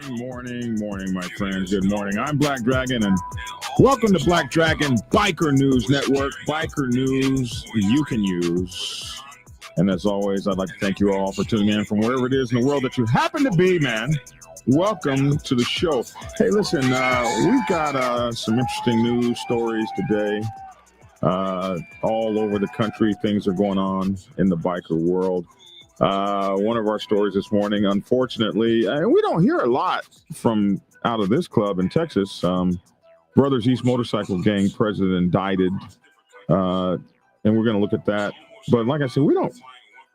Morning, my friends. Good morning. I'm Black Dragon, and welcome to Black Dragon Biker News Network. Biker news you can use. And as always, I'd like to thank you all for tuning in from wherever it is in the world that you happen to be, man. Welcome to the show. Hey, listen, we've got some interesting news stories today. All over the country, things are going on in the biker world. One of our stories this morning, unfortunately, and we don't hear a lot from out of this club in Texas. Brothers East Motorcycle Gang president indicted, and we're going to look at that. But like I said, we don't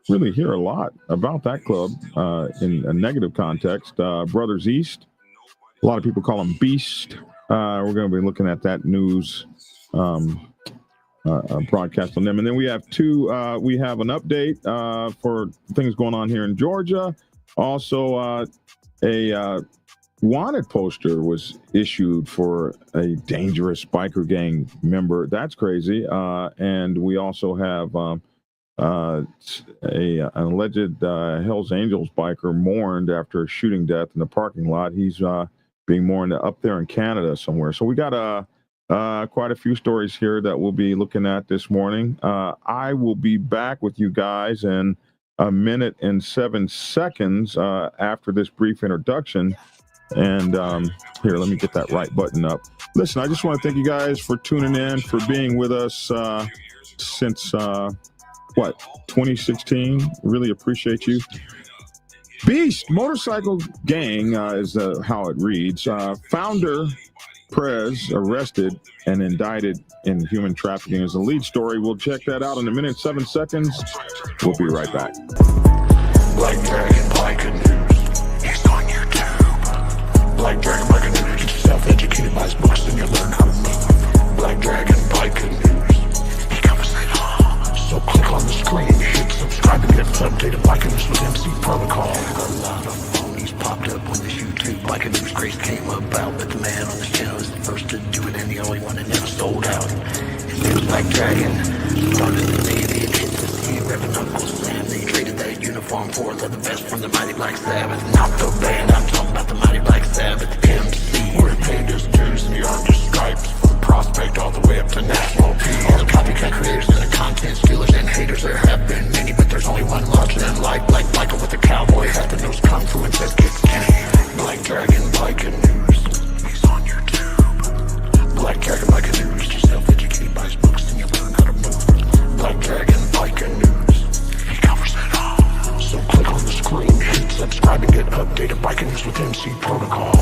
really hear a lot about that club in a negative context. Brothers East, a lot of people call them Beast. We're going to be looking at that news broadcast on them. And then we have we have an update for things going on here in Georgia. Also, a wanted poster was issued for a dangerous biker gang member. That's crazy. And we also have an alleged Hells Angels biker mourned after a shooting death in the parking lot. He's being mourned up there in Canada somewhere. So we got quite a few stories here that we'll be looking at this morning. I will be back with you guys in a minute and 7 seconds after this brief introduction. And here, let me get that right button up. Listen, I just want to thank you guys for tuning in, for being with us since 2016. Really appreciate you. Beast Motorcycle Gang is how it reads. Founder Prez arrested and indicted in human trafficking is the lead story. We'll check that out in a minute, 7 seconds. We'll be right back. Black Dragon Biker News. He's on YouTube. Black Dragon Biker News. Get yourself educated by his books and you'll learn how to move. Black Dragon Biker News. He covers it all. So click on the screen, hit subscribe to get updated Biker News with MC Protocol. A lot of phonies popped up when this YouTube Biker News craze came about, but the man on this channel is the first to do it and the only one that never sold out. His name's Black Dragon. Started the day they hit the scene, repping Uncle Sam. They traded that uniform for the best from the Mighty Black Sabbath. Not the band, I'm talking about the Mighty Black Sabbath. MC, where he paid his dues and he earned his stripes. From prospect all the way up to national peace. All the copycat creators and the content stealers and haters, there have been many, but there's only one larger than life. Like Michael with the cowboy hat that knows kung fu and says kick Kenny. Black Dragon Biker News. He's on YouTube. Black Dragon Biker News. You're self-educated by his books and you learn how to move. Black Dragon Biker News. He covers it all. So click on the screen, hit subscribe and get updated Biker News with MC Protocol.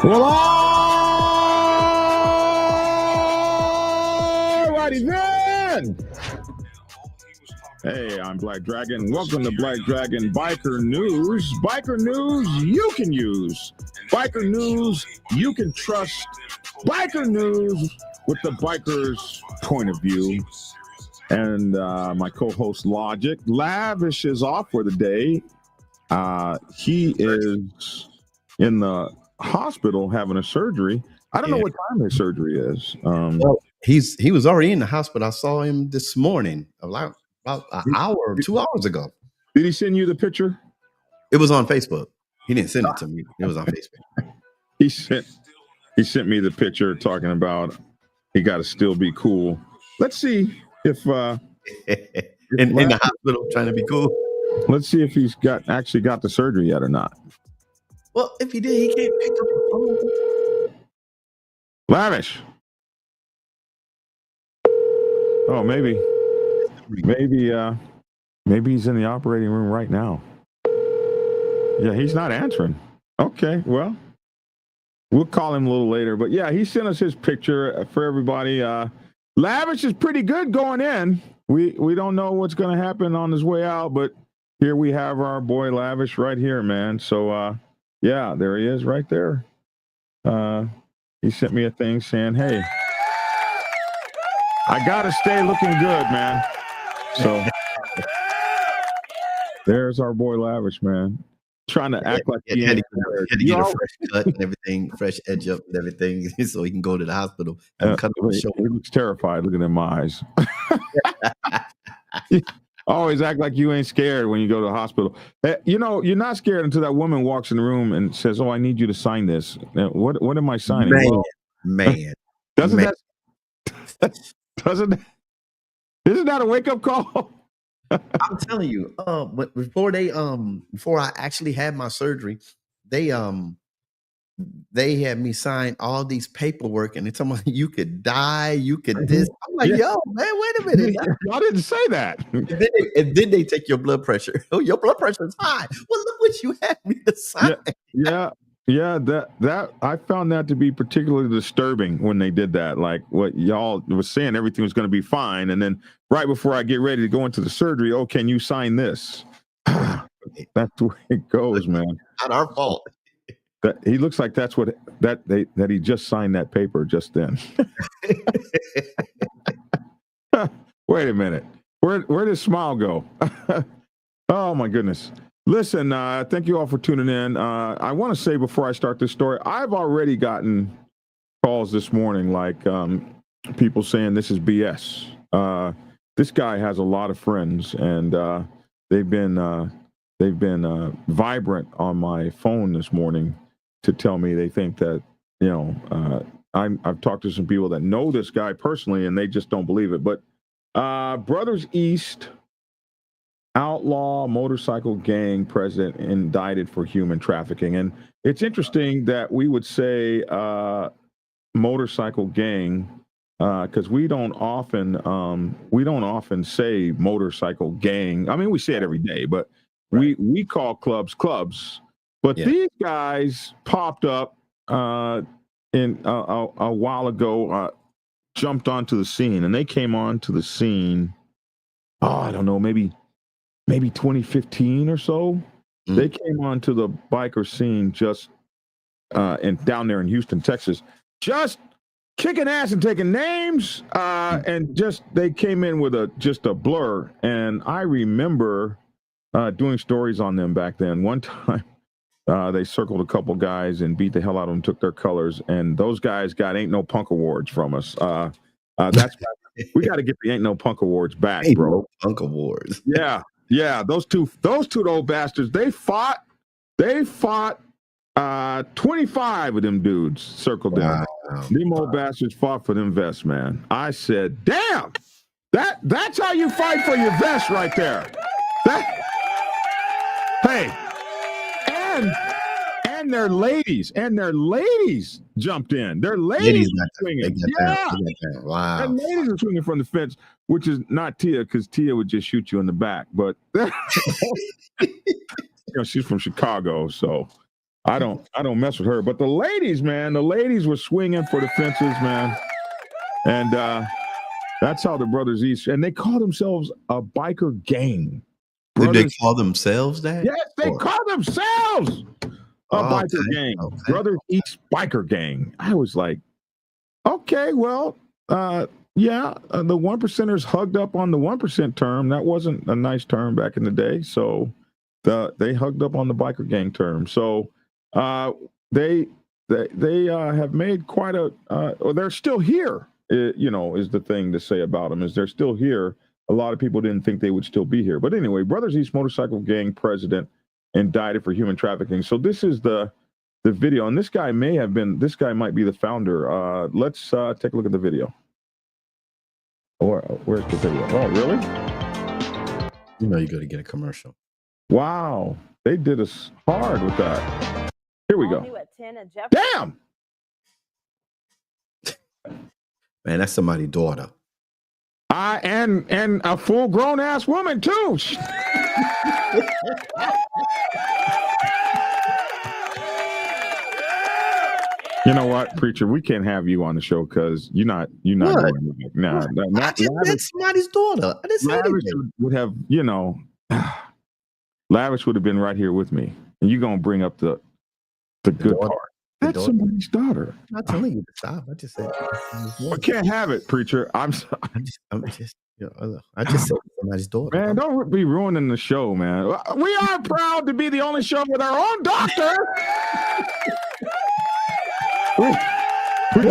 Well, alrighty then. Hey, I'm Black Dragon. Welcome to Black Dragon Biker News. Biker news you can use. Biker news you can trust. Biker news with the biker's point of view. And my co-host Logic. Lavish is off for the day. He is in the hospital having a surgery. I don't know what time his surgery is. Well, he was already in the hospital. I saw him this morning, about an hour or 2 hours ago. Did he send you the picture? It was on Facebook. He didn't send it to me. It was on Facebook. He sent me the picture talking about he got to still be cool. Let's see if in the hospital trying to be cool. Let's see if he's actually got the surgery yet or not. Well, if he did, he can't pick up the phone. Lavish. Oh, maybe he's in the operating room right now. Yeah, he's not answering. Okay, well, we'll call him a little later. But yeah, he sent us his picture for everybody. Lavish is pretty good going in. We don't know what's going to happen on his way out, but here we have our boy Lavish right here, man. So yeah, there he is right there. He sent me a thing saying, "Hey, I gotta stay looking good, man." So there's our boy Lavish, man, trying to act like he had ain't to get a fresh cut and everything, fresh edge up and everything, so he can go to the hospital and cut the show. He looks terrified. Look at them eyes. Always act like you ain't scared when you go to the hospital. You know, you're not scared until that woman walks in the room and says, "Oh, I need you to sign this." What am I signing? Man, isn't that a wake up call? I'm telling you, but before I actually had my surgery, they had me sign all these paperwork, and they told me you could die, you could this. I'm like, yo, man, wait a minute. Y'all didn't say that. And then they take your blood pressure. Oh, your blood pressure is high. Well, look what you had me to sign. Yeah. That I found that to be particularly disturbing when they did that. Like what y'all was saying, everything was going to be fine, and then right before I get ready to go into the surgery, oh, can you sign this? That's the way it goes, man. Not our fault. That he looks like that's what that he just signed that paper just then. Wait a minute. Where did smile go? Oh my goodness. Listen, thank you all for tuning in. I want to say before I start this story, I've already gotten calls this morning, like people saying this is BS. This guy has a lot of friends, and they've been vibrant on my phone this morning to tell me they think that, you know, I've talked to some people that know this guy personally, and they just don't believe it. But Brothers East outlaw motorcycle gang president indicted for human trafficking. And it's interesting that we would say motorcycle gang because we don't often say motorcycle gang. I mean, we say it every day, but we call clubs. But these guys popped up in a while ago, jumped onto the scene, and they came onto the scene. Oh, I don't know, maybe 2015 or so. They came onto the biker scene just and down there in Houston, Texas, just kicking ass and taking names, and just they came in with just a blur. And I remember doing stories on them back then. One time, they circled a couple guys and beat the hell out of them, took their colors, and those guys got Ain't No Punk Awards from us. That's we got to get the Ain't No Punk Awards back, bro. No Punk Awards. Yeah. Those two old bastards. They fought 25 of them dudes circled down. Them old bastards fought for them vests, man. I said, damn, that's how you fight for your vest right there. Hey, and their ladies jumped in. Their ladies were swinging. Wow. And ladies are swinging from the fence, which is not Tia, because Tia would just shoot you in the back. But you know, she's from Chicago, so I don't mess with her. But the ladies, man, were swinging for the fences, man. And that's how the Brothers East, and they call themselves a biker gang. Did they call themselves that? Yes, they call themselves a biker gang. Okay. Brothers East Biker Gang. I was like, okay, well, the 1%ers hugged up on the 1% term. That wasn't a nice term back in the day. So they hugged up on the biker gang term. So they have made quite they're still here, is the thing to say about them, is they're still here. A lot of people didn't think they would still be here. But anyway, Brothers East Motorcycle Gang president indicted for human trafficking. So this is the video, and this guy might be the founder. Let's take a look at the video. Or where's the video? Oh, really? You know you got to get a commercial. Wow, they did us hard with that. Here we go. Damn! Man, that's somebody's daughter. And a full grown ass woman too. You know what, preacher? We can't have you on the show because you're not. Nah, that's somebody's daughter. I didn't say Lavish would have, Lavish would have been right here with me, and you're gonna bring up the good part. That's somebody's daughter. I'm not telling you to stop. I just said I can't have it, preacher. I'm sorry. I just said somebody's daughter. Man, don't be ruining the show, man. We are proud to be the only show with our own doctor. we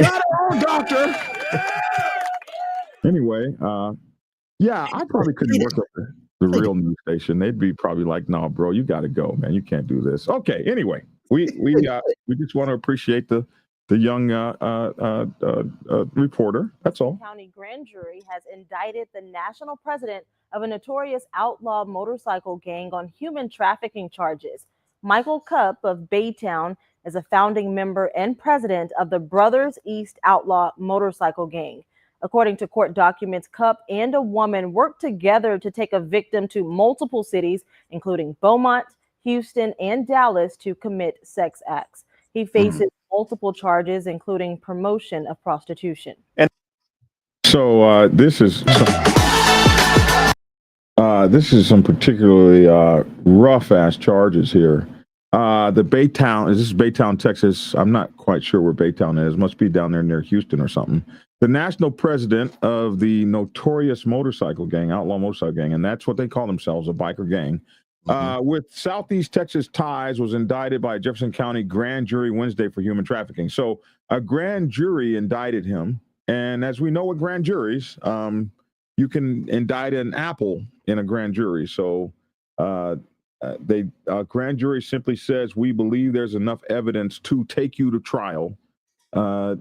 got our own doctor. Anyway, yeah, I probably couldn't work at the real news station. They'd be probably like, "No, bro, you got to go, man. You can't do this." Okay. Anyway, we just want to appreciate the young reporter. That's all. County grand jury has indicted the national president of a notorious outlaw motorcycle gang on human trafficking charges. Michael Cupp of Baytown is a founding member and president of the Brothers East Outlaw Motorcycle Gang. According to court documents, Cupp and a woman worked together to take a victim to multiple cities, including Beaumont, Houston, and Dallas, to commit sex acts. He faces multiple charges, including promotion of prostitution. And so this is some particularly rough ass charges here. The Baytown, this is Baytown, Texas. I'm not quite sure where Baytown is. Must be down there near Houston or something. The national president of the notorious motorcycle gang, outlaw motorcycle gang, and that's what they call themselves, a biker gang, with Southeast Texas ties, was indicted by a Jefferson County grand jury Wednesday for human trafficking. So a grand jury indicted him. And as we know with grand juries, you can indict an apple in a grand jury. So grand jury simply says, we believe there's enough evidence to take you to trial. I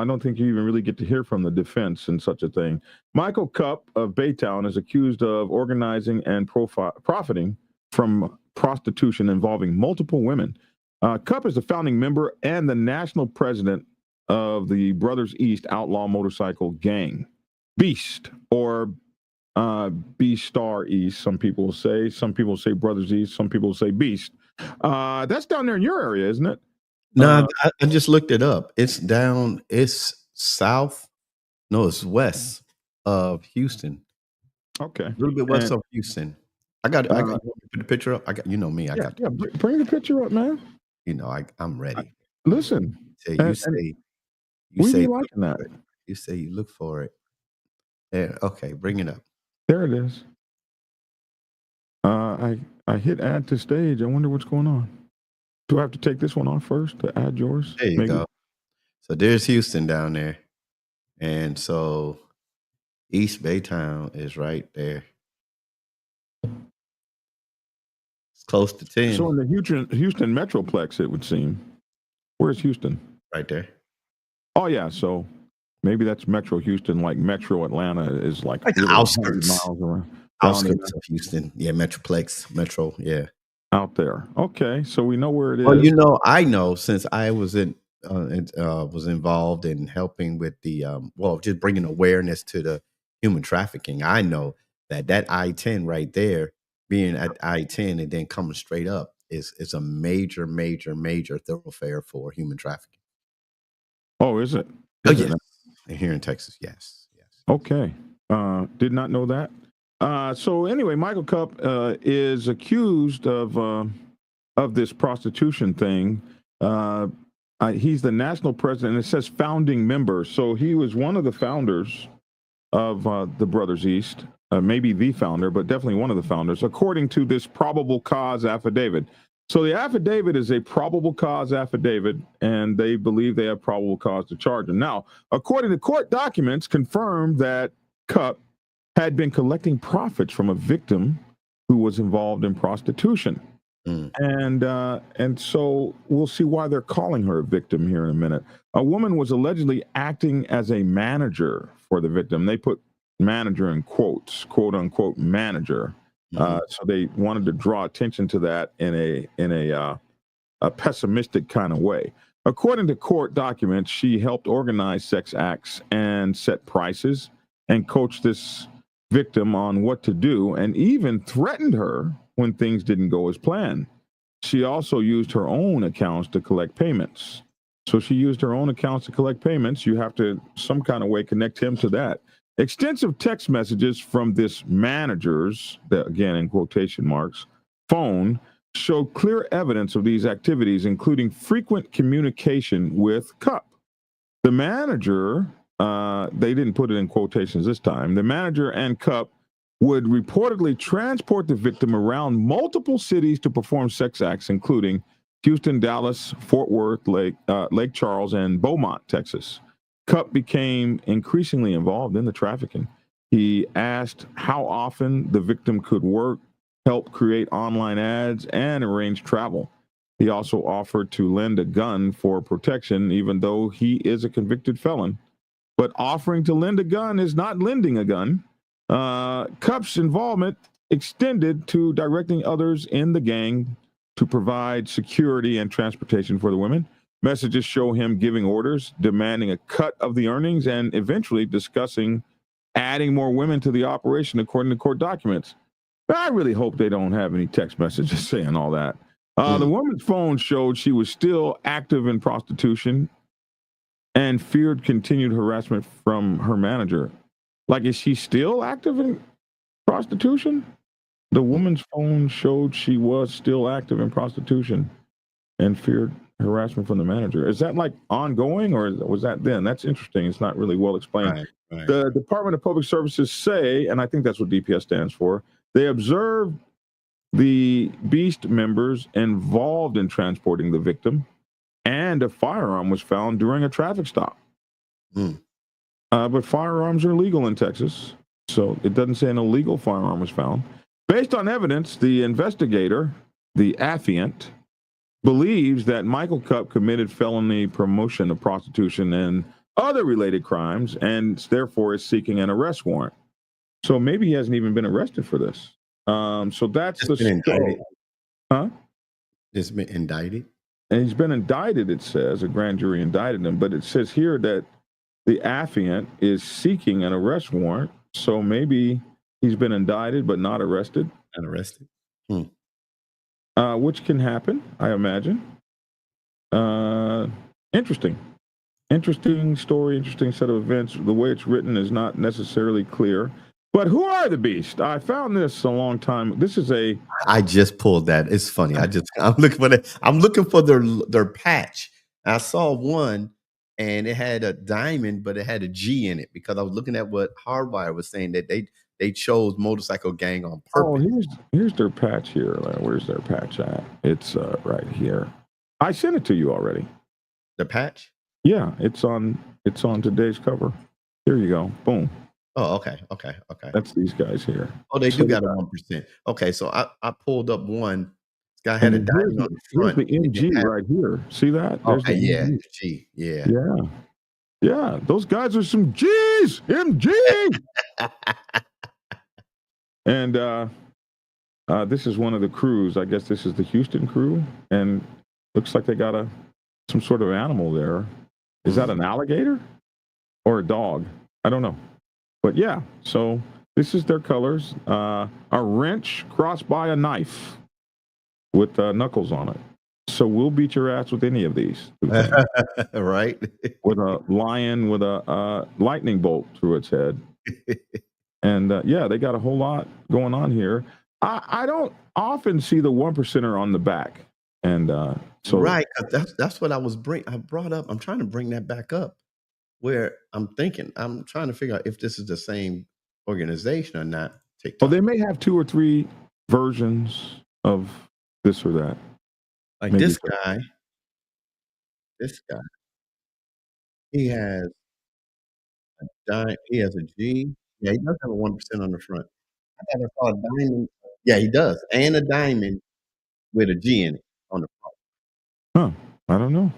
don't think you even really get to hear from the defense in such a thing. Michael Cupp of Baytown is accused of organizing and profiting from prostitution involving multiple women. Cupp is the founding member and the national president of the Brothers East Outlaw Motorcycle Gang. Beast, or B-Star East, some people will say. Some people say Brothers East. Some people say Beast. That's down there in your area, isn't it? No, I just looked it up. It's south. No, it's west of Houston. Okay. A little bit west of Houston. I got put the picture up. Me. Bring the picture up, man. I'm ready. Listen. You say you liking that? You say you look for it. Yeah, okay, bring it up. There it is. I hit add to stage. I wonder what's going on. Do I have to take this one off first to add yours? There you go. So there's Houston down there. And so East Baytown is right there. It's close to 10. So in the Houston Metroplex, it would seem. Where's Houston? Right there. Oh, yeah. So maybe that's Metro Houston, like Metro Atlanta is like the outskirts. Miles around. Outskirts of Houston. Yeah, Metroplex. Metro, yeah. Out there. Okay, so we know where it is. Well, I know since I was was involved in helping with the just bringing awareness to the human trafficking. I know that I-10 right there, being at I-10 and then coming straight up is a major thoroughfare for human trafficking. Oh, is it? Yes. Here in Texas, yes. Okay, did not know that. So anyway, Michael Cupp is accused of this prostitution thing. He's the national president, and it says founding member. So he was one of the founders of the Brothers East, maybe the founder, but definitely one of the founders, according to this probable cause affidavit. So the affidavit is a probable cause affidavit, and they believe they have probable cause to charge him. Now, according to court documents, confirmed that Cupp had been collecting profits from a victim who was involved in prostitution. And so we'll see why they're calling her a victim here in a minute. A woman was allegedly acting as a manager for the victim. They put manager in quotes, quote unquote manager. So they wanted to draw attention to that in a pessimistic kind of way. According to court documents, she helped organize sex acts and set prices and coach this victim on what to do, and even threatened her when things didn't go as planned. She also used her own accounts to collect payments. So she used her own accounts to collect payments. You have to some kind of way connect him to that. Extensive text messages from this manager's, again in quotation marks, phone showed clear evidence of these activities, including frequent communication with Cup. The manager, they didn't put it in quotations this time, the manager and Cup would reportedly transport the victim around multiple cities to perform sex acts, including Houston, Dallas, Fort Worth, Lake Charles, and Beaumont, Texas. Cup became increasingly involved in the trafficking. He asked how often the victim could work, help create online ads, and arrange travel. He also offered to lend a gun for protection, even though he is a convicted felon. But offering to lend a gun is not lending a gun. Cup's involvement extended to directing others in the gang to provide security and transportation for the women. Messages show him giving orders, demanding a cut of the earnings, and eventually discussing adding more women to the operation, according to court documents. I really hope they don't have any text messages saying all that. The woman's phone showed she was still active in prostitution and feared continued harassment from her manager. Like, is she still active in prostitution? The woman's phone showed she was still active in prostitution and feared harassment from the manager. Is that like ongoing, or was that then? That's interesting. It's not really well explained. Right. The Department of Public Services say, and I think that's what DPS stands for, they observed the Beast members involved in transporting the victim, and a firearm was found during a traffic stop. But firearms are legal in Texas, so it doesn't say an illegal firearm was found. Based on evidence, the investigator, the affiant, believes that Michael Cup committed felony promotion of prostitution and other related crimes, and therefore is seeking an arrest warrant. So maybe he hasn't even been arrested for this. So that's the story. Huh? Just been indicted? And he's been indicted, it says. A grand jury indicted him. But it says here that the affiant is seeking an arrest warrant. So maybe he's been indicted but not arrested. Not arrested? Which can happen, I imagine. Interesting story, interesting set of events. The way it's written is not necessarily clear. But who are the Beast? I found this a long time. I just pulled that. It's funny. I'm looking for that. I'm looking for their patch. I saw one and it had a diamond, but it had a G in it, because I was looking at what Hardwire was saying, that they chose Motorcycle Gang on purpose. Oh, here's their patch here. Where's their patch at? It's right here. I sent it to you already. The patch? Yeah, it's on today's cover. Here you go. Boom. Oh, okay. That's these guys here. Oh, they do got a 1%. Okay, so I pulled up one. This guy had a diamond on the front. Here's the MG right here. See that? Okay, yeah, the G. Yeah. Those guys are some G's. MG. And this is one of the crews. I guess this is the Houston crew, and looks like they got some sort of animal there. Is that an alligator or a dog? I don't know. But yeah, so this is their colors. A wrench crossed by a knife with knuckles on it. So we'll beat your ass with any of these. Right? With a lion with a lightning bolt through its head. And yeah, they got a whole lot going on here. I don't often see the 1%er on the back. And so right, that's what I brought up. I'm trying to bring that back up, where I'm trying to figure out if this is the same organization or not. TikTok. Well, they may have 2 or 3 versions of this or that. Like maybe this guy, he has a G. Yeah, he does have a 1% on the front. I thought I saw a diamond. Yeah, he does, and a diamond with a G in it on the front. Huh? I don't know.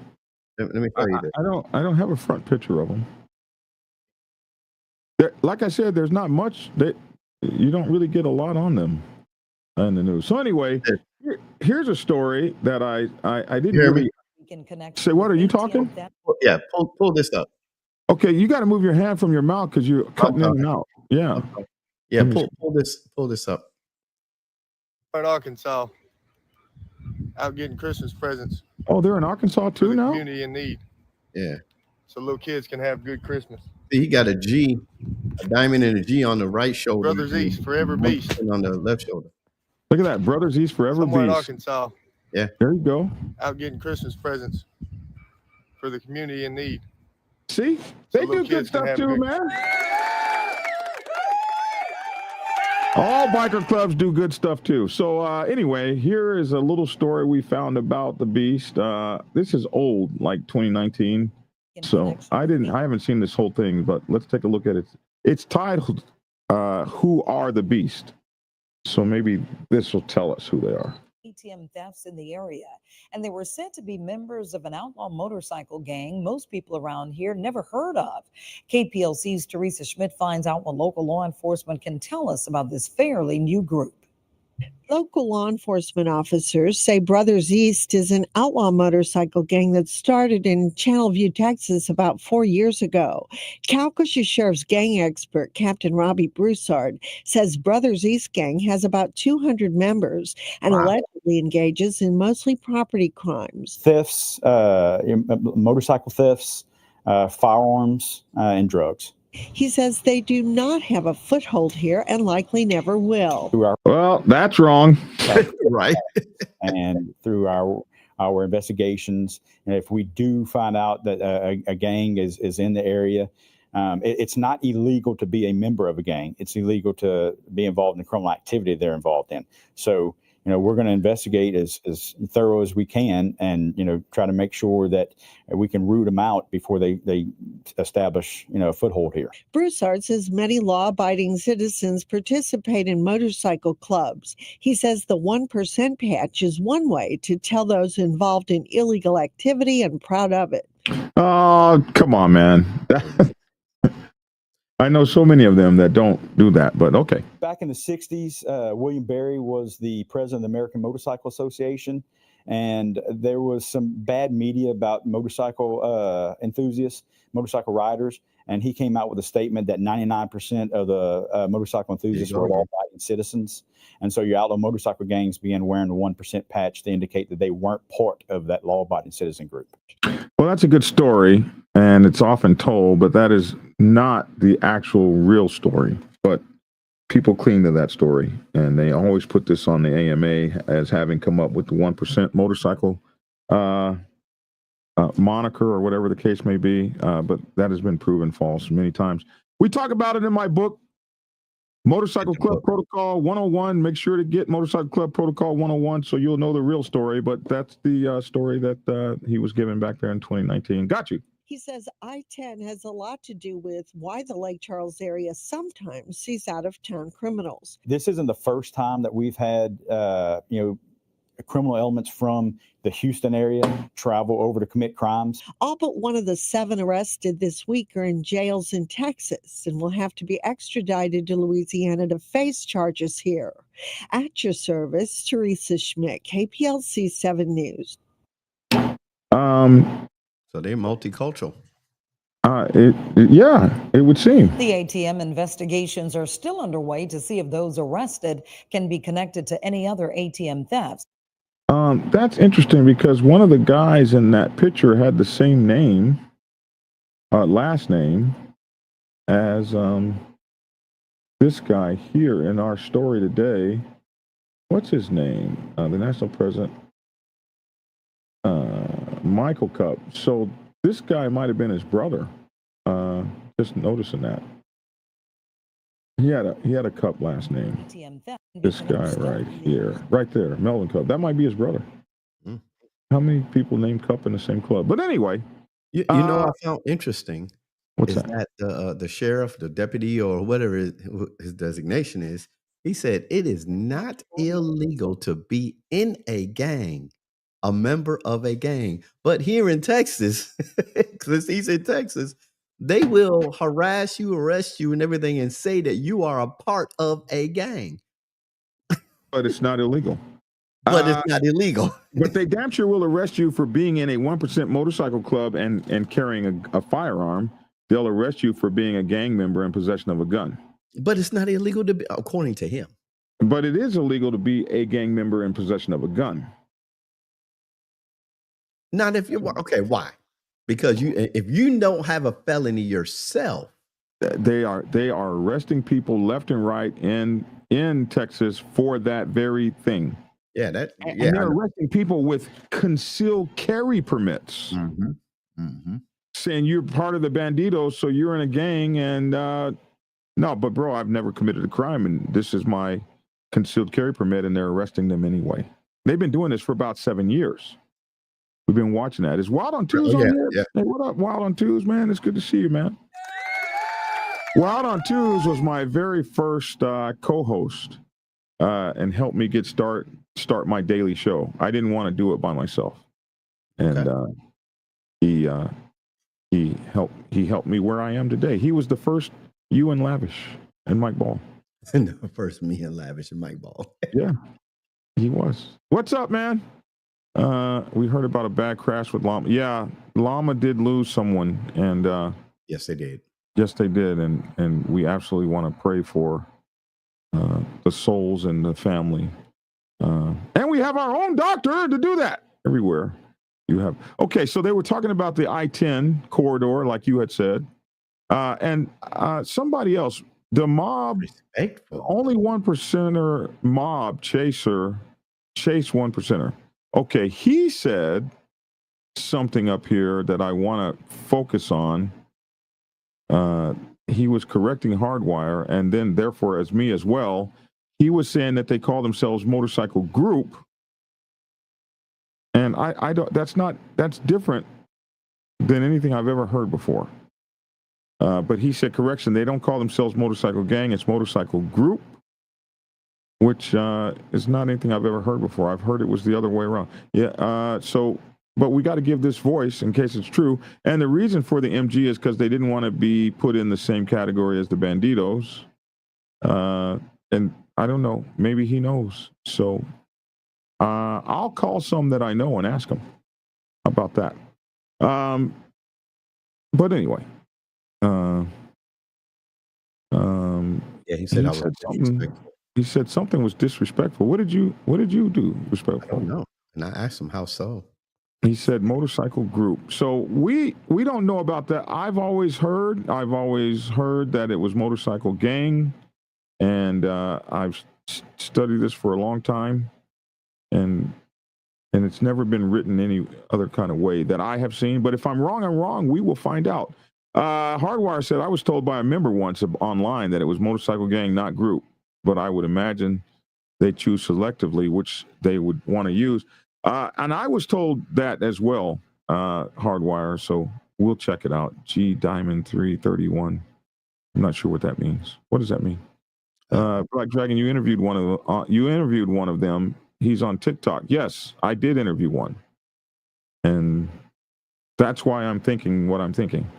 Let me tell you this. I don't have a front picture of them. Like I said, there's not much that you don't really get a lot on them in the news. So anyway, here's a story that I didn't really say. What are you talking? Yeah, pull this up. Okay, you got to move your hand from your mouth because you're cutting in and out. Yeah. Okay. Yeah, pull this up. In Arkansas, out getting Christmas presents. Oh, they're in Arkansas too now? Community in need. Yeah. So little kids can have good Christmas. See, he got a G, a diamond and a G on the right shoulder. Brothers East, forever beast. On the left shoulder. Look at that. Brothers East Forever somewhere in Beast. Arkansas, There you go. out getting Christmas presents for the community in need. See? So They little do good kids can stuff have too, good. man. All biker clubs do good stuff too. So anyway, here is a little story we found about the beast. This is old, like 2019. So I haven't seen this whole thing, but let's take a look at it. It's titled "Who Are the Beast?" So maybe this will tell us who they are. ATM thefts in the area, and they were said to be members of an outlaw motorcycle gang most people around here never heard of. KPLC's Teresa Schmidt finds out what local law enforcement can tell us about this fairly new group. Local law enforcement officers say Brothers East is an outlaw motorcycle gang that started in Channelview, Texas about 4 years ago. Calcasieu Sheriff's gang expert, Captain Robbie Broussard, says Brothers East gang has about 200 members and allegedly engages in mostly property crimes. Thefts, motorcycle thefts, firearms, and drugs. He says they do not have a foothold here and likely never will. Well, that's wrong. Right. And through our investigations, and if we do find out that a gang is in the area, it's not illegal to be a member of a gang. It's illegal to be involved in the criminal activity they're involved in. So, we're going to investigate as thorough as we can, and try to make sure that we can root them out before they establish a foothold here. Broussard says many law-abiding citizens participate in motorcycle clubs. He says the 1% patch is one way to tell those involved in illegal activity and proud of it. Oh, come on, man. I know so many of them that don't do that, but okay. Back in the 60s, William Berry was the president of the American Motorcycle Association, and there was some bad media about motorcycle enthusiasts, motorcycle riders, and he came out with a statement that 99% of the motorcycle enthusiasts were law-abiding citizens. And so your outlaw motorcycle gangs began wearing the 1% patch to indicate that they weren't part of that law-abiding citizen group. Well, that's a good story, and it's often told, but that is not the actual real story. But people cling to that story, and they always put this on the AMA as having come up with the 1% motorcycle moniker or whatever the case may be. But that has been proven false many times. We talk about it in my book, Motorcycle Club Protocol 101. Make sure to get Motorcycle Club Protocol 101 so you'll know the real story. But that's the story that he was given back there in 2019. Got you. He says I-10 has a lot to do with why the Lake Charles area sometimes sees out-of-town criminals. This isn't the first time that we've had, criminal elements from the Houston area travel over to commit crimes. All but one of the 7 arrested this week are in jails in Texas and will have to be extradited to Louisiana to face charges here. At your service, Teresa Schmidt, KPLC 7 News. So they're multicultural. It would seem. The ATM investigations are still underway to see if those arrested can be connected to any other ATM thefts. That's interesting because one of the guys in that picture had the same name, last name, as this guy here in our story today. What's his name? The national president, Michael Cup. So this guy might have been his brother. Just noticing that. He had a Cup last name. This guy right here, right there, Melvin Cup. That might be his brother. How many people named Cup in the same club? But anyway, you know, I found interesting. What's is that? The sheriff, the deputy, or whatever his designation is, he said it is not illegal to be in a gang, a member of a gang. But here in Texas, because he's in Texas, they will harass you, arrest you, and everything, and say that you are a part of a gang. But it's not illegal. But it's not illegal. But they damn sure will arrest you for being in a 1% motorcycle club and carrying a firearm. They'll arrest you for being a gang member in possession of a gun. But it's not illegal to be, according to him. But it is illegal to be a gang member in possession of a gun. Not if you're okay. Why? Because if you don't have a felony yourself, They are arresting people left and right in Texas for that very thing. Yeah, And they're arresting people with concealed carry permits, saying you're part of the banditos, so you're in a gang. And no, but bro, I've never committed a crime, and this is my concealed carry permit, and they're arresting them anyway. They've been doing this for about 7 years. We've been watching that. Is Wild on Twos on here? Yeah. Hey, what up, Wild on Twos, man? It's good to see you, man. Wild on Twos was my very first co-host and helped me get start my daily show. I didn't want to do it by myself, and he helped me where I am today. He was the first you and Lavish and Mike Ball. The first me and Lavish and Mike Ball. Yeah, he was. What's up, man? We heard about a bad crash with Llama. Yeah, Llama did lose someone, and yes, they did. Yes, they did, and we absolutely want to pray for the souls and the family. And we have our own doctor to do that everywhere. You have. Okay, so they were talking about the I-10 corridor, like you had said, and somebody else, the mob, only 1%er mob chased 1%er. Okay, he said something up here that I want to focus on. He was correcting Hardwire, and then therefore as me as well, he was saying that they call themselves Motorcycle Group. And I don't, that's different than anything I've ever heard before. But he said, correction, they don't call themselves Motorcycle Gang, it's Motorcycle Group, which is not anything I've ever heard before. I've heard it was the other way around. Yeah, but we got to give this voice in case it's true. And the reason for the MG is because they didn't want to be put in the same category as the Banditos. And I don't know, maybe he knows. So I'll call some that I know and ask them about that. But anyway. Yeah, he said he said something was disrespectful. What did you do respectful? I don't know. And I asked him how so. He said Motorcycle Group. So we don't know about that. I've always heard that it was Motorcycle Gang, and I've studied this for a long time, and it's never been written any other kind of way that I have seen. But if I'm wrong, I'm wrong. We will find out. Hardwire said I was told by a member once online that it was Motorcycle Gang, not Group. But I would imagine they choose selectively which they would want to use. And I was told that as well, Hardwire. So we'll check it out. G Diamond 331. I'm not sure what that means. What does that mean? Black Dragon, you interviewed one of them. He's on TikTok. Yes, I did interview one, and that's why I'm thinking what I'm thinking.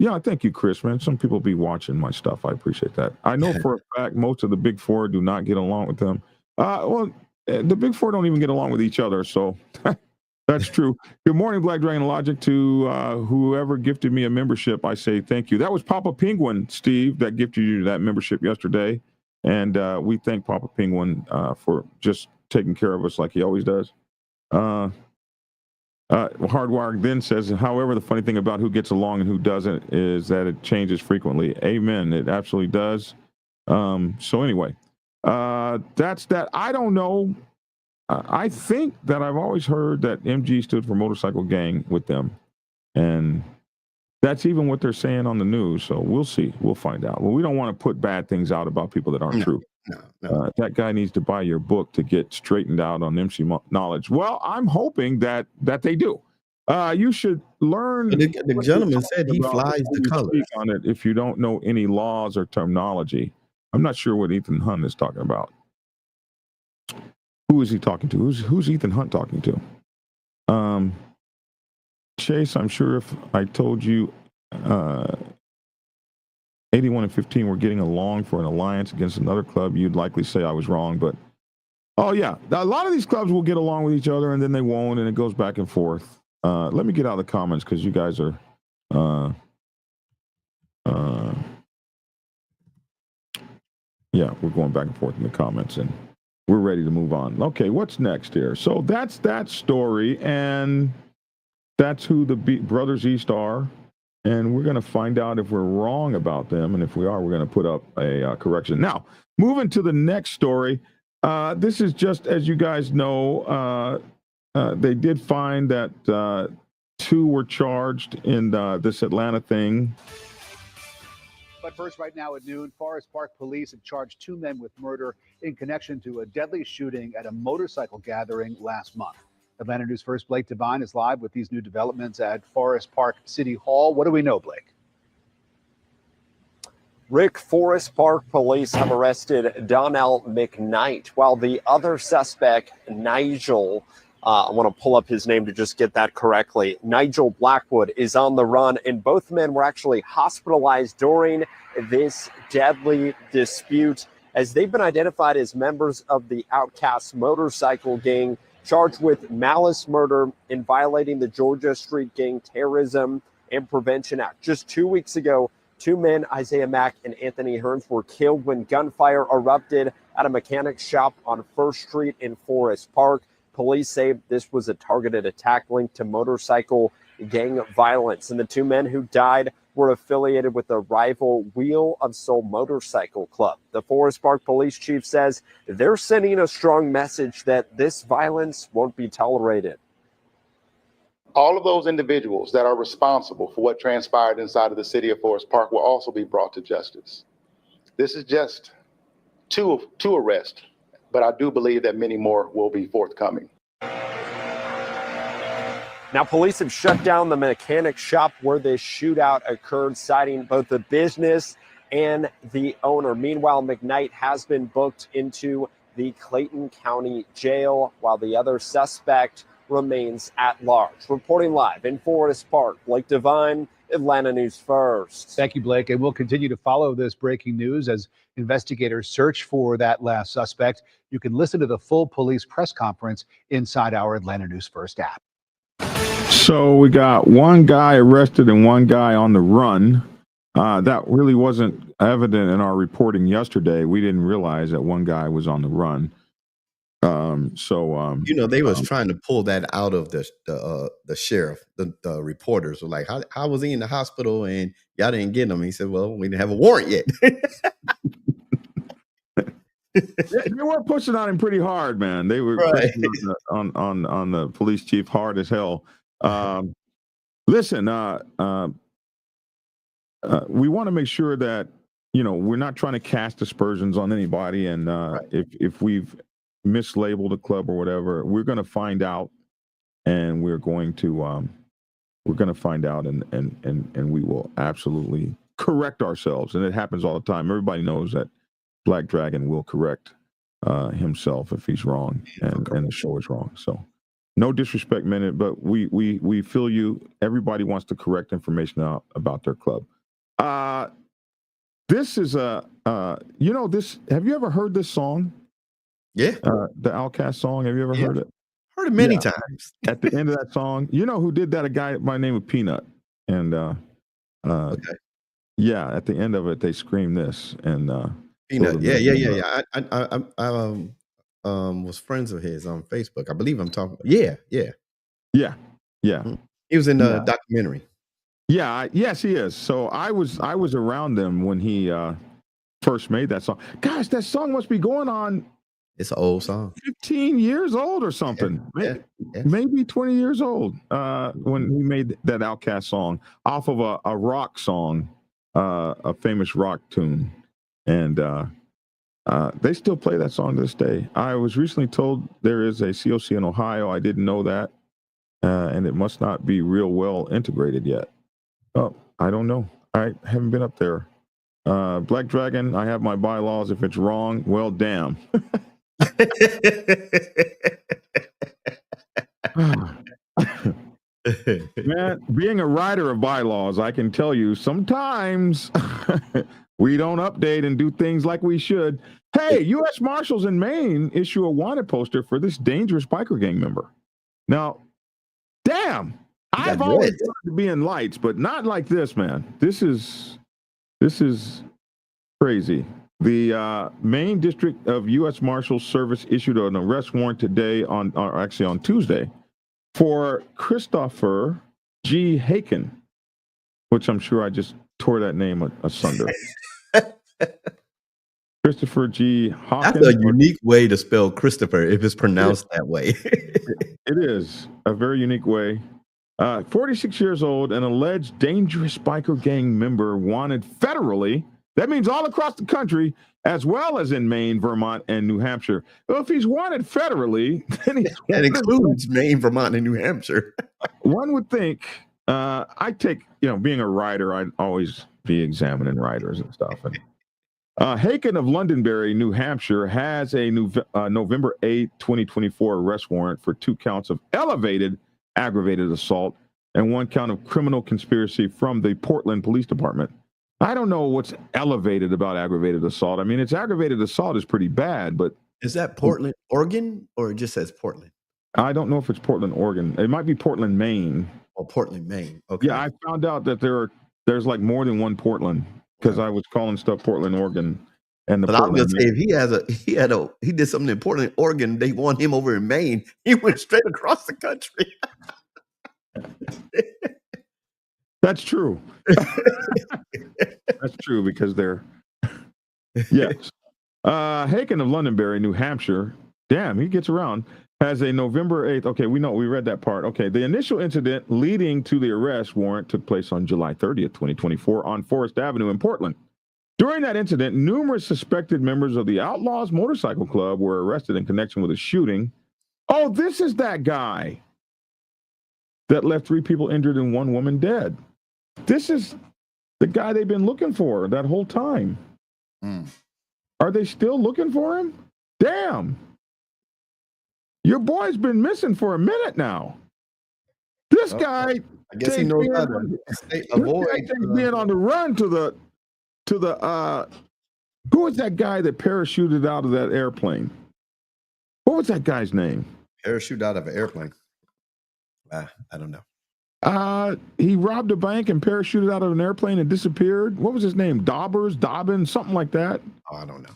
Yeah, thank you, Chris, man. Some people be watching my stuff. I appreciate that. I know for a fact most of the Big Four do not get along with them. Well, the Big Four don't even get along with each other, so that's true. Good morning, Black Dragon Logic. To whoever gifted me a membership, I say thank you. That was Papa Penguin, Steve, that gifted you that membership yesterday, and we thank Papa Penguin for just taking care of us like he always does. Hardwire then says, however, the funny thing about who gets along and who doesn't is that it changes frequently. Amen. It absolutely does. So anyway, that's that. I don't know. I think that I've always heard that MG stood for Motorcycle Gang with them. And that's even what they're saying on the news. So we'll see. We'll find out. Well, we don't want to put bad things out about people that aren't true. No. That guy needs to buy your book to get straightened out on MC knowledge. Well, I'm hoping that they do. You should learn. The gentleman said he flies the colors on it if you don't know any laws or terminology. I'm not sure what Ethan Hunt is talking about. Who is he talking to? Who's Ethan Hunt talking to? Chase, I'm sure if I told you 81 and 15 were getting along for an alliance against another club, you'd likely say I was wrong. But, oh, yeah, a lot of these clubs will get along with each other, and then they won't, and it goes back and forth. Let me get out of the comments because you guys are yeah, we're going back and forth in the comments, and we're ready to move on. Okay, what's next here? So that's that story, and that's who the Brothers East are. and we're going to find out if we're wrong about them. And if we are, we're going to put up a correction. Now, moving to the next story. This is just, as you guys know, they did find that 2 were charged in this Atlanta thing. But first, right now at noon, Forest Park police have charged 2 men with murder in connection to a deadly shooting at a motorcycle gathering last month. Atlanta News First Blake Devine is live with these new developments at Forest Park City Hall. What do we know, Blake? Rick, Forest Park police have arrested Donnell McKnight, while the other suspect, Nigel, I want to pull up his name to just get that correctly, Nigel Blackwood, is on the run, and both men were actually hospitalized during this deadly dispute, as they've been identified as members of the Outcast motorcycle gang, charged with malice murder and violating the Georgia Street Gang Terrorism and Prevention Act. Just 2 weeks ago, 2 men, Isaiah Mack and Anthony Hearns, were killed when gunfire erupted at a mechanic shop on First Street in Forest Park. Police say this was a targeted attack linked to motorcycle gang violence, and the 2 men who died were affiliated with the rival Wheel of Soul Motorcycle Club. The Forest Park police chief says they're sending a strong message that this violence won't be tolerated. All of those individuals that are responsible for what transpired inside of the city of Forest Park will also be brought to justice. This is just two arrests, but I do believe that many more will be forthcoming. Now, police have shut down the mechanic shop where this shootout occurred, citing both the business and the owner. Meanwhile, McKnight has been booked into the Clayton County Jail, while the other suspect remains at large. Reporting live in Forest Park, Blake Devine, Atlanta News First. Thank you, Blake. And we'll continue to follow this breaking news as investigators search for that last suspect. You can listen to the full police press conference inside our Atlanta News First app. So we got 1 guy arrested and 1 guy on the run. That really wasn't evident in our reporting yesterday. We didn't realize that 1 guy was on the run. They was trying to pull that out of the sheriff. The reporters were like, how was he in the hospital and y'all didn't get him? He said, well, we didn't have a warrant yet. They were pushing on him pretty hard, man. They were pushing on the police chief hard as hell. Listen, we want to make sure that, we're not trying to cast aspersions on anybody. And if we've mislabeled a club or whatever, we're going to find out, and we're going to find out, and we will absolutely correct ourselves. And it happens all the time. Everybody knows that Black Dragon will correct himself if he's wrong and the show is wrong. So no disrespect meant, but we feel you. Everybody wants to correct information out about their club. This is this. Have you ever heard this song? Yeah. The Outcast song. Have you ever heard it? Heard it many times. At the end of that song, you know who did that? A guy by the name of Peanut. And at the end of it, they scream this. And Peanut. Yeah. I was friends of his on Facebook. I believe I'm talking. Yeah. He was in the documentary. Yeah. Yes, he is. So I was around them when he first made that song. Gosh, that song must be going on. It's an old song. 15 years old or something. Maybe 20 years old when he made that Outcast song off of a rock song, a famous rock tune. And they still play that song to this day. I was recently told there is a COC in Ohio. I didn't know that. And it must not be real well integrated yet. Oh, I don't know. I haven't been up there. Black Dragon, I have my bylaws. If it's wrong, well, damn. Man, being a writer of bylaws, I can tell you sometimes we don't update and do things like we should. Hey, U.S. Marshals in Maine issue a wanted poster for this dangerous biker gang member. Now, damn, I've always wanted to be in lights, but not like this, man. This is crazy. The Maine District of U.S. Marshals Service issued an arrest warrant today on Tuesday for Christopher G. Haken, which I'm sure I just tore that name asunder. Christopher G. Hawkins. That's a unique way to spell Christopher if it's pronounced that way. It is a very unique way. 46 years old, an alleged dangerous biker gang member wanted federally. That means all across the country, as well as in Maine, Vermont, and New Hampshire. Well, if he's wanted federally, then he's that includes Maine, Vermont, and New Hampshire. One would think, I take, being a writer, I'd always be examining writers and stuff. And Haken of Londonderry, New Hampshire, has a November 8, 2024 arrest warrant for 2 counts of elevated aggravated assault and 1 count of criminal conspiracy from the Portland Police Department. I don't know what's elevated about aggravated assault. I mean, it's aggravated assault is pretty bad, but is that Portland, Oregon, or it just says Portland? I don't know if it's Portland, Oregon. It might be Portland, Maine. Oh, Portland, Maine. Okay. Yeah, I found out that there's like more than one Portland because I was calling stuff Portland, Oregon. And but I was gonna say if he did something in Portland, Oregon, they want him over in Maine. He went straight across the country. That's true. That's true because they're yes. Haken of Londonderry, New Hampshire. Damn, he gets around. Has a November 8th. Okay, we read that part. Okay, the initial incident leading to the arrest warrant took place on July 30th, 2024 on Forest Avenue in Portland. During that incident, numerous suspected members of the Outlaws Motorcycle Club were arrested in connection with a shooting. Oh, this is that guy that left 3 people injured and 1 woman dead. This is the guy they've been looking for that whole time. Are they still looking for him? Damn. Your boy's been missing for a minute now. This guy, I guess he knows how to avoid being on the run to the who was that guy that parachuted out of that airplane? What was that guy's name? Parachute out of an airplane. I don't know. He robbed a bank and parachuted out of an airplane and disappeared. What was his name? Dobbins, something like that. Oh, I don't know.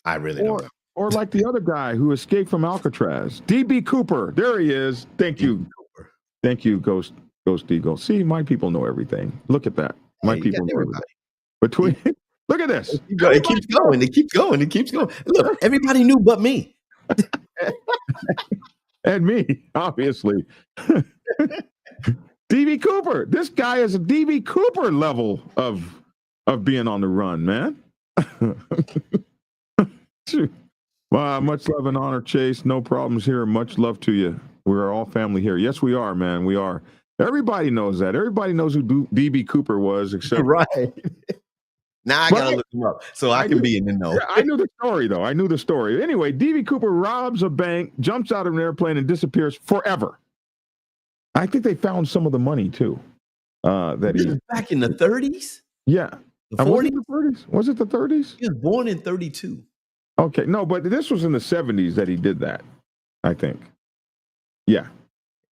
I really don't know. Or like the other guy who escaped from Alcatraz, D.B. Cooper. There he is. Thank you. Thank you, Ghost Eagle. See, my people know everything. Look at that. My people know everything. Between, look at this. It keeps going. It keeps going. It keeps going. Look, everybody knew but me. And me, obviously. D.B. Cooper. This guy is a D.B. Cooper level of being on the run, man. Much love and honor, Chase. No problems here. Much love to you. We're all family here. Yes, we are, man. We are. Everybody knows that. Everybody knows who D.B. Cooper was, except right. Now I gotta look him up so I can be in the know. I knew the story, though. I knew the story. Anyway, D.B. Cooper robs a bank, jumps out of an airplane, and disappears forever. I think they found some of the money too. That he back in the 30s. Yeah, the 40s. Was it the 30s? He was born in 32. Okay, no, but this was in the 70s that he did that. I think. Yeah.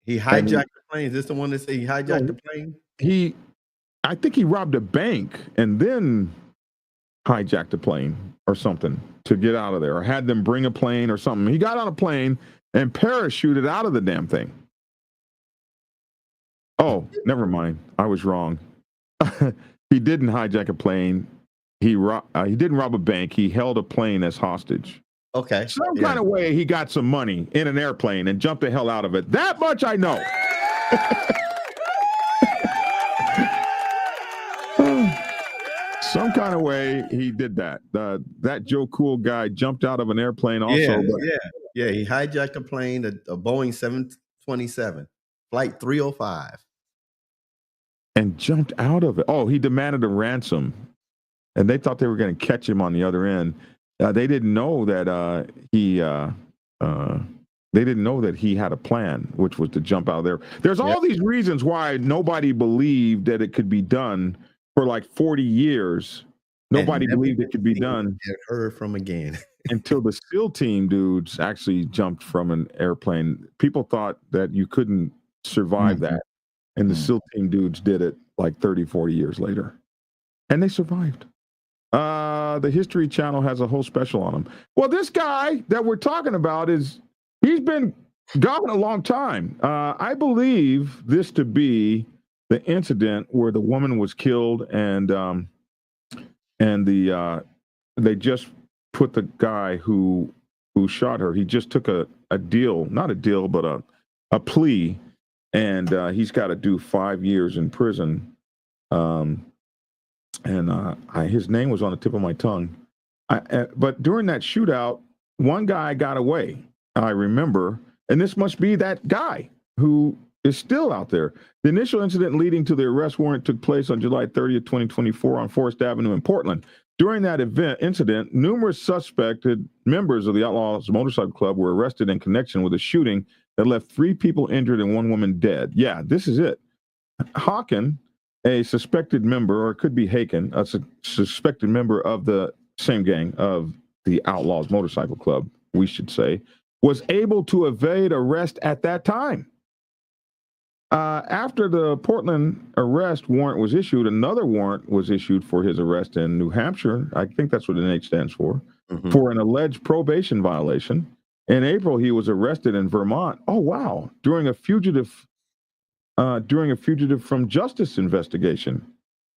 He hijacked the plane. Is this the one that said he hijacked the plane? I think he robbed a bank and then hijacked a plane or something to get out of there, or had them bring a plane or something. He got on a plane and parachuted out of the damn thing. Oh, never mind. I was wrong. He didn't hijack a plane. He didn't rob a bank. He held a plane as hostage. Okay. Some kind of way he got some money in an airplane and jumped the hell out of it. That much I know. Some kind of way he did that. That Joe Cool guy jumped out of an airplane also. Yeah. He hijacked a plane, a Boeing 727, flight 305. And jumped out of it. Oh, he demanded a ransom. And they thought they were going to catch him on the other end. They didn't know that he had a plan, which was to jump out of there. There's all these reasons why nobody believed that it could be done for like 40 years. Nobody believed it could be done. Heard from again until the SEAL team dudes actually jumped from an airplane. People thought that you couldn't survive that. And the SEAL team dudes did it like 30, 40 years later. And they survived. The History Channel has a whole special on him. Well, this guy that we're talking about he's been gone a long time. I believe this to be the incident where the woman was killed, and they just put the guy who shot her. He just took a deal, not a deal, but a plea, and he's got to do 5 years in prison. His name was on the tip of my tongue. But during that shootout, one guy got away. I remember, and this must be that guy who is still out there. The initial incident leading to the arrest warrant took place on July 30th, 2024 on Forest Avenue in Portland. During that incident, numerous suspected members of the Outlaws Motorcycle Club were arrested in connection with a shooting that left 3 people injured and 1 woman dead. Yeah, this is it. Hawken, a suspected member, or it could be Haken, a suspected member of the same gang of the Outlaws Motorcycle Club, we should say, was able to evade arrest at that time. After the Portland arrest warrant was issued, another warrant was issued for his arrest in New Hampshire. I think that's what an H stands for, for an alleged probation violation. In April, he was arrested in Vermont. Oh, wow. During a fugitive from justice investigation.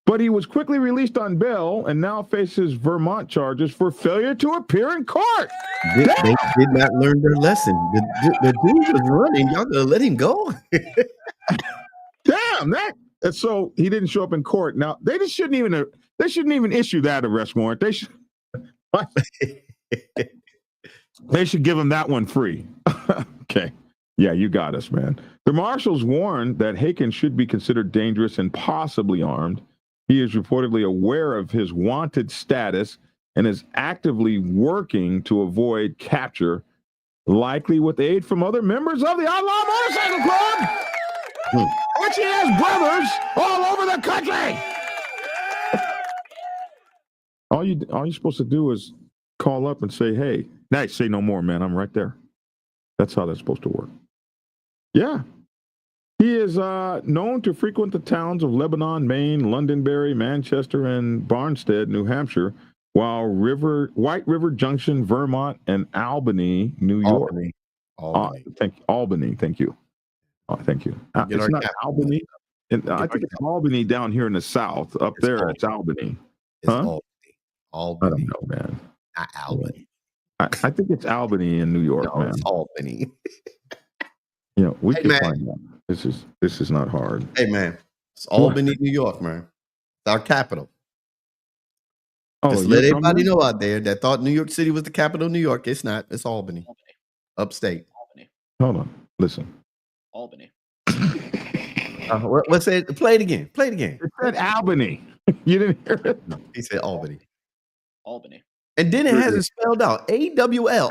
But he was quickly released on bail and now faces Vermont charges for failure to appear in court. They did not learn their lesson. The dude was running. Y'all gonna let him go? Damn, so he didn't show up in court. Now they shouldn't even issue that arrest warrant. They should give him that one free. Okay. Yeah, you got us, man. The marshals warned that Haken should be considered dangerous and possibly armed. He is reportedly aware of his wanted status and is actively working to avoid capture, likely with aid from other members of the Outlaw Motorcycle Club, which he has brothers all over the country. All you're supposed to do is call up and say, hey, say no more, man. I'm right there. That's how that's supposed to work. Yeah. He is known to frequent the towns of Lebanon, Maine, Londonderry, Manchester, and Barnstead, New Hampshire, while White River Junction, Vermont, and Albany, New York. Albany. Thank you. Thank you. It's not Albany. I think it's Albany down here in the south. Up there, Albany. It's Albany. Huh? Albany. I don't know, man. Not Albany. I think it's Albany in New York, man. It's Albany. We can find out. This is not hard. Hey, man, it's Albany, New York, man. It's our capital. Just let everybody know out there that thought New York City was the capital of New York. It's not. It's Albany. Upstate. Albany. Hold on. Listen. Albany. What's it? Play it again. It said Albany. You didn't hear it? No, he said Albany. Albany. And then it has it spelled out. AWL.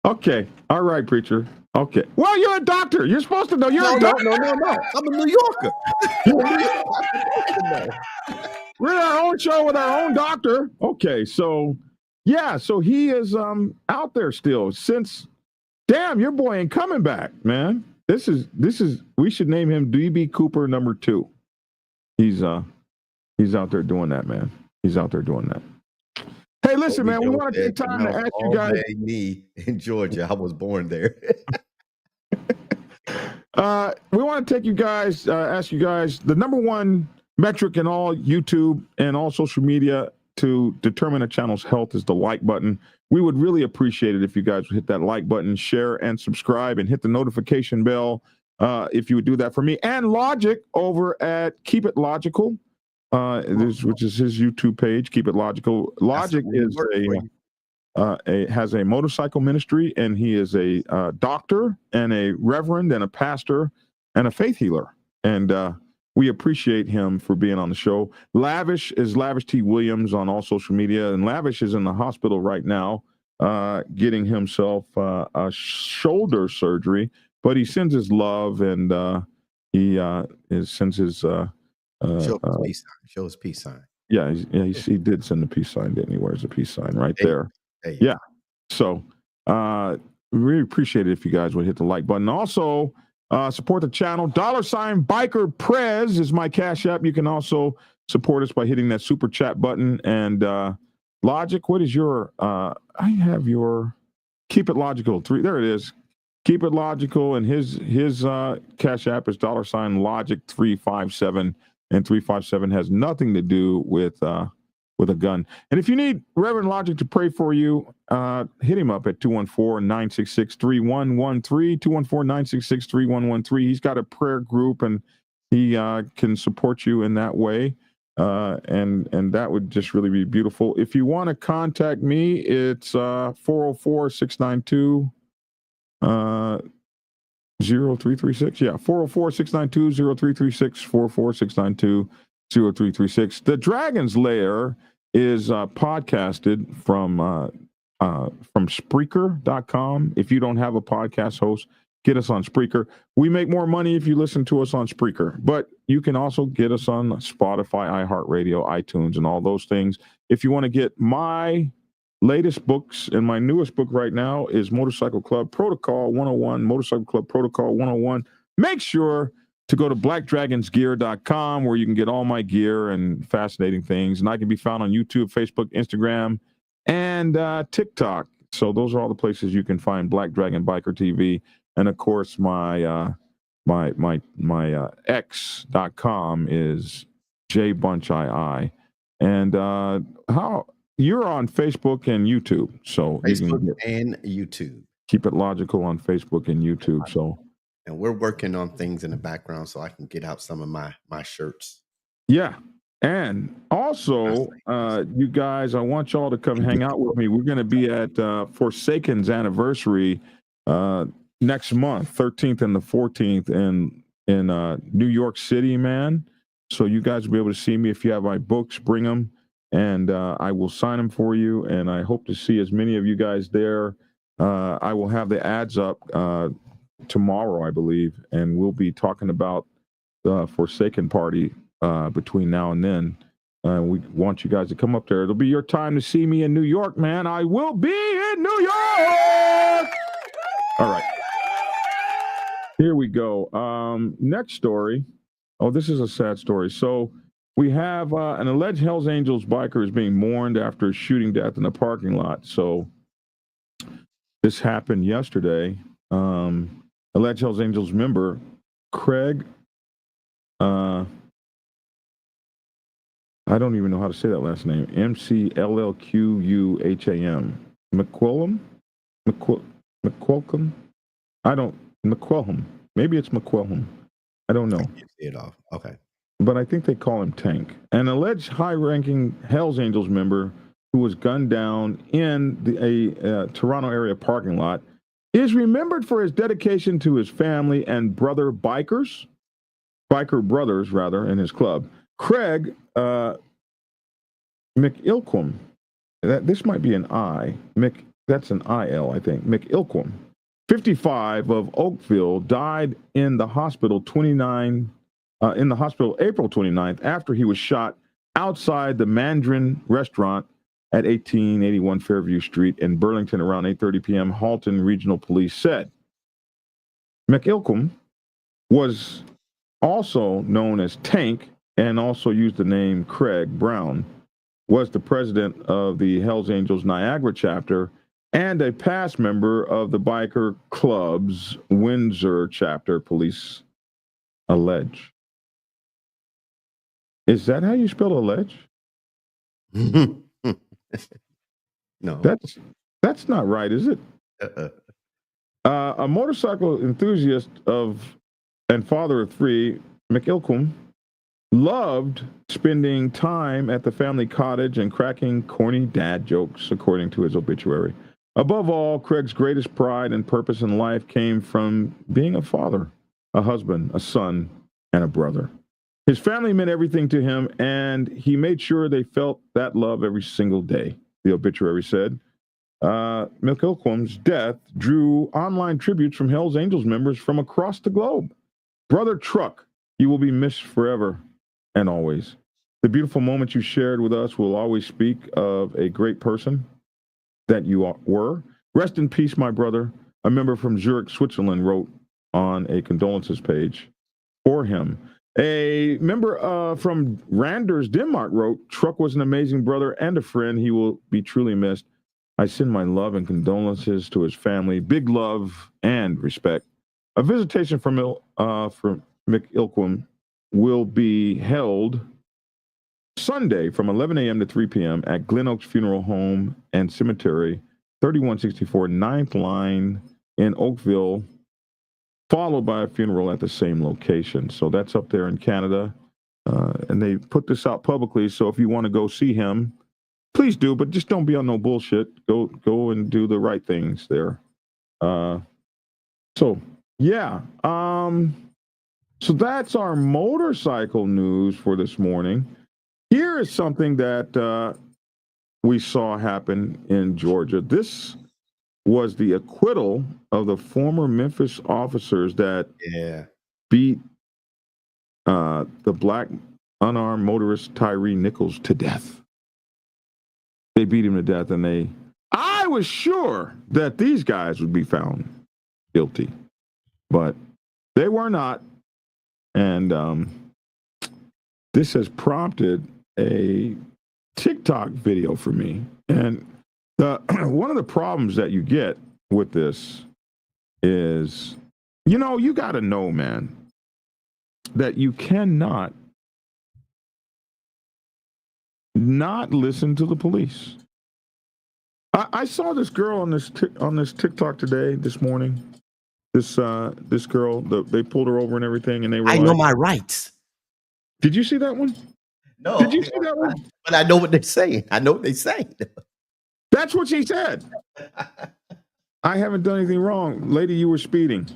Okay. All right, preacher. Okay. Well, you're a doctor. You're supposed to know. You're a doctor. No. I'm a New Yorker. We're in our own show with our own doctor. Okay. So, yeah. So he is out there still since. Damn, your boy ain't coming back, man. This is. We should name him DB Cooper number 2. He's out there doing that, man. He's out there doing that. Hey, listen, man, we want to take time to ask you guys. Me in Georgia. I was born there. We want to take you guys, ask you guys the number one metric in all YouTube and all social media to determine a channel's health is the like button. We would really appreciate it if you guys would hit that like button, share and subscribe, and hit the notification bell if you would do that for me. And Logic over at Keep It Logical. Which is his YouTube page. Keep It Logical. Logic has a motorcycle ministry, and he is a doctor and a reverend and a pastor and a faith healer. And we appreciate him for being on the show. Lavish is Lavish T. Williams on all social media, and Lavish is in the hospital right now, getting himself a shoulder surgery. But he sends his love, and he sends his. Show his peace sign. Yeah, he did send the peace sign, didn't he? Where's the peace sign? Right there. Yeah. So really appreciate it if you guys would hit the like button. Also, support the channel. $ Biker Prez is my Cash App. You can also support us by hitting that super chat button. And Logic, what is your I have your Keep It Logical 3. There it is. Keep it logical, and his Cash App is $Logic357, and 357 has nothing to do with a gun. And if you need Reverend Logic to pray for you, hit him up at 214-966-3113, 214-966-3113. He's got a prayer group, and he can support you in that way. And that would just really be beautiful. If you want to contact me, it's 404-692 0336. Yeah, 404-692-0336, 404-692-0336. The Dragon's Lair is podcasted from Spreaker.com. If you don't have a podcast host, get us on Spreaker. We make more money if you listen to us on Spreaker, but you can also get us on Spotify, iHeartRadio, iTunes, and all those things. If you want to get my latest books, and my newest book right now is Motorcycle Club Protocol 101, Motorcycle Club Protocol 101. Make sure to go to blackdragonsgear.com, where you can get all my gear and fascinating things. And I can be found on YouTube, Facebook, Instagram, and TikTok. So those are all the places you can find Black Dragon Biker TV. And of course, my X.com is jbunchii. And how you're on Facebook and YouTube, so Facebook and YouTube. Keep it logical on Facebook and YouTube. So, and we're working on things in the background so I can get out some of my shirts. Yeah, and also, you guys, I want y'all to come hang out with me. We're going to be at Forsaken's anniversary next month, 13th and the 14th, in New York City, man. So you guys will be able to see me. If you have my books, bring them. And I will sign them for you, and I hope to see as many of you guys there. I will have the ads up tomorrow, I believe, and we'll be talking about the Forsaken party between now and then. We want you guys to come up there. It'll be your time to see me in New York, man. I will be in New York! All right. Here we go. Next story. Oh, this is a sad story. So we have an alleged Hells Angels biker is being mourned after a shooting death in a parking lot. So this happened yesterday. Alleged Hells Angels member Craig, I don't even know how to say that last name, McLellquham. McQuilcum? McQuilham. Maybe it's McQuilham. I don't know. It off. Okay. But I think they call him Tank. An alleged high-ranking Hells Angels member who was gunned down in a Toronto area parking lot is remembered for his dedication to his family and biker brothers, in his club. Craig McIlquham. This might be an I. That's an IL, I think. McIlquham, 55, of Oakville, died in the hospital April 29th after he was shot outside the Mandarin restaurant at 1881 Fairview Street in Burlington around 8:30 p.m., Halton Regional Police said. McIlquham was also known as Tank and also used the name Craig Brown, was the president of the Hells Angels Niagara chapter and a past member of the biker club's Windsor chapter, police allege. Is that how you spell allege? No. That's not right, is it? A motorcycle enthusiast and father of three, McIlquham loved spending time at the family cottage and cracking corny dad jokes, according to his obituary. Above all, Craig's greatest pride and purpose in life came from being a father, a husband, a son, and a brother. His family meant everything to him, and he made sure they felt that love every single day, the obituary said. McIlquham's death drew online tributes from Hells Angels members from across the globe. Brother Truck, you will be missed forever and always. The beautiful moments you shared with us will always speak of a great person that you were. Rest in peace, my brother. A member from Zurich, Switzerland, wrote on a condolences page for him. A member from Randers, Denmark, wrote, Truck was an amazing brother and a friend. He will be truly missed. I send my love and condolences to his family. Big love and respect. A visitation from McIlquim will be held Sunday from 11 a.m. to 3 p.m. at Glen Oaks Funeral Home and Cemetery, 3164 9th Line in Oakville, followed by a funeral at the same location. So that's up there in Canada. And they put this out publicly. So if you want to go see him, please do, but just don't be on no bullshit. Go and do the right things there. So yeah. So that's our motorcycle news for this morning. Here is something that we saw happen in Georgia. This was the acquittal of the former Memphis officers that beat the black unarmed motorist Tyree Nichols to death. They beat him to death, and I was sure that these guys would be found guilty, but they were not. And this has prompted a TikTok video for me. And one of the problems that you get with this is, you got to know, man, that you cannot not listen to the police. I saw this girl on this TikTok this morning. This girl, they pulled her over and everything, and they were I know my rights. Did you see that one? No. Did you see that one? But I know what they're saying. I know what they're saying. That's what she said. I haven't done anything wrong. Lady, you were speeding.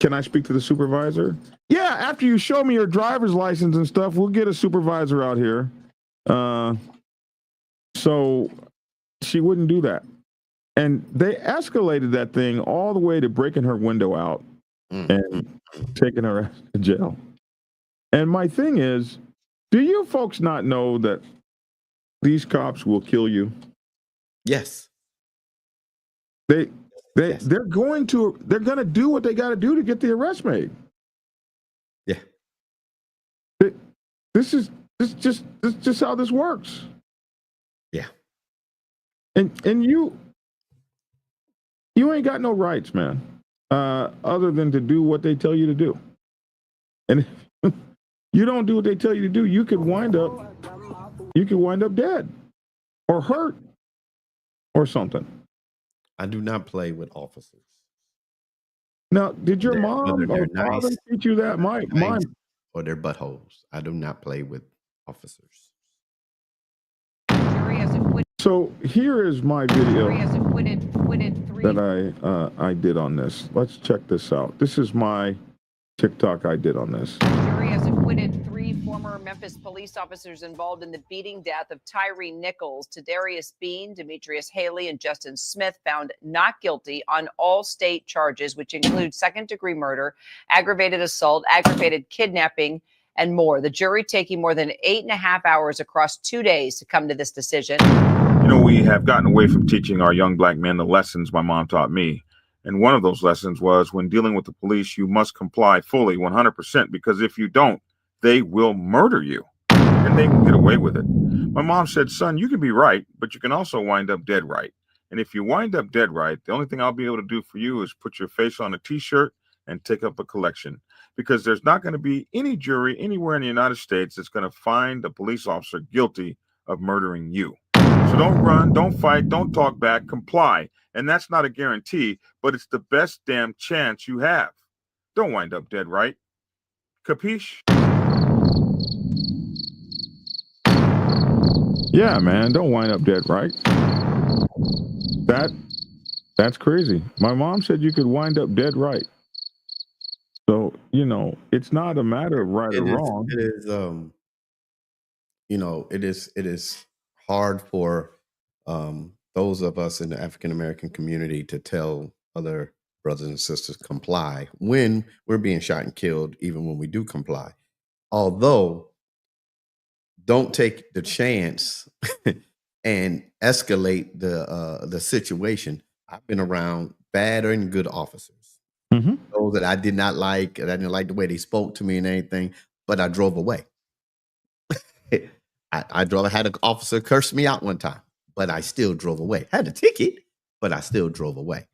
Can I speak to the supervisor? Yeah, after you show me your driver's license and stuff, we'll get a supervisor out here. So she wouldn't do that. And they escalated that thing all the way to breaking her window out and taking her to jail. And my thing is, do you folks not know that these cops will kill you? Yes. They're going to do what they got to do to get the arrest made. Yeah. This is just how this works. Yeah. And you ain't got no rights, man, other than to do what they tell you to do. And if you don't do what they tell you to do, you could wind up dead or hurt or something. I do not play with officers. Now, did your mom or father teach you that? Mine or their buttholes. I do not play with officers. So here is my video that I did on this. Let's check this out. This is my TikTok I did on this. Jury has acquitted 3 former Memphis police officers involved in the beating death of Tyree Nichols. Tadarius Bean, Demetrius Haley, and Justin Smith found not guilty on all state charges, which include second-degree murder, aggravated assault, aggravated kidnapping, and more. The jury taking more than 8.5 hours across 2 days to come to this decision. We have gotten away from teaching our young black men the lessons my mom taught me. And one of those lessons was when dealing with the police, you must comply fully 100%, because if you don't, they will murder you and they will get away with it. My mom said, son, you can be right, but you can also wind up dead right. And if you wind up dead right, the only thing I'll be able to do for you is put your face on a T-shirt and take up a collection, because there's not going to be any jury anywhere in the United States that's going to find a police officer guilty of murdering you. So don't run, don't fight, don't talk back, comply. And that's not a guarantee, but it's the best damn chance you have. Don't wind up dead right. Capiche? Yeah, man, don't wind up dead right. That's crazy. My mom said you could wind up dead right. So, it's not a matter of right or wrong. It is hard for those of us in the African American community to tell other brothers and sisters comply when we're being shot and killed, even when we do comply. Although, don't take the chance and escalate the situation. I've been around bad and good officers. Mm-hmm. Those that I did not like, and I didn't like the way they spoke to me and anything, but I drove away. I had an officer curse me out one time. but I still drove away. Had a ticket, but I still drove away.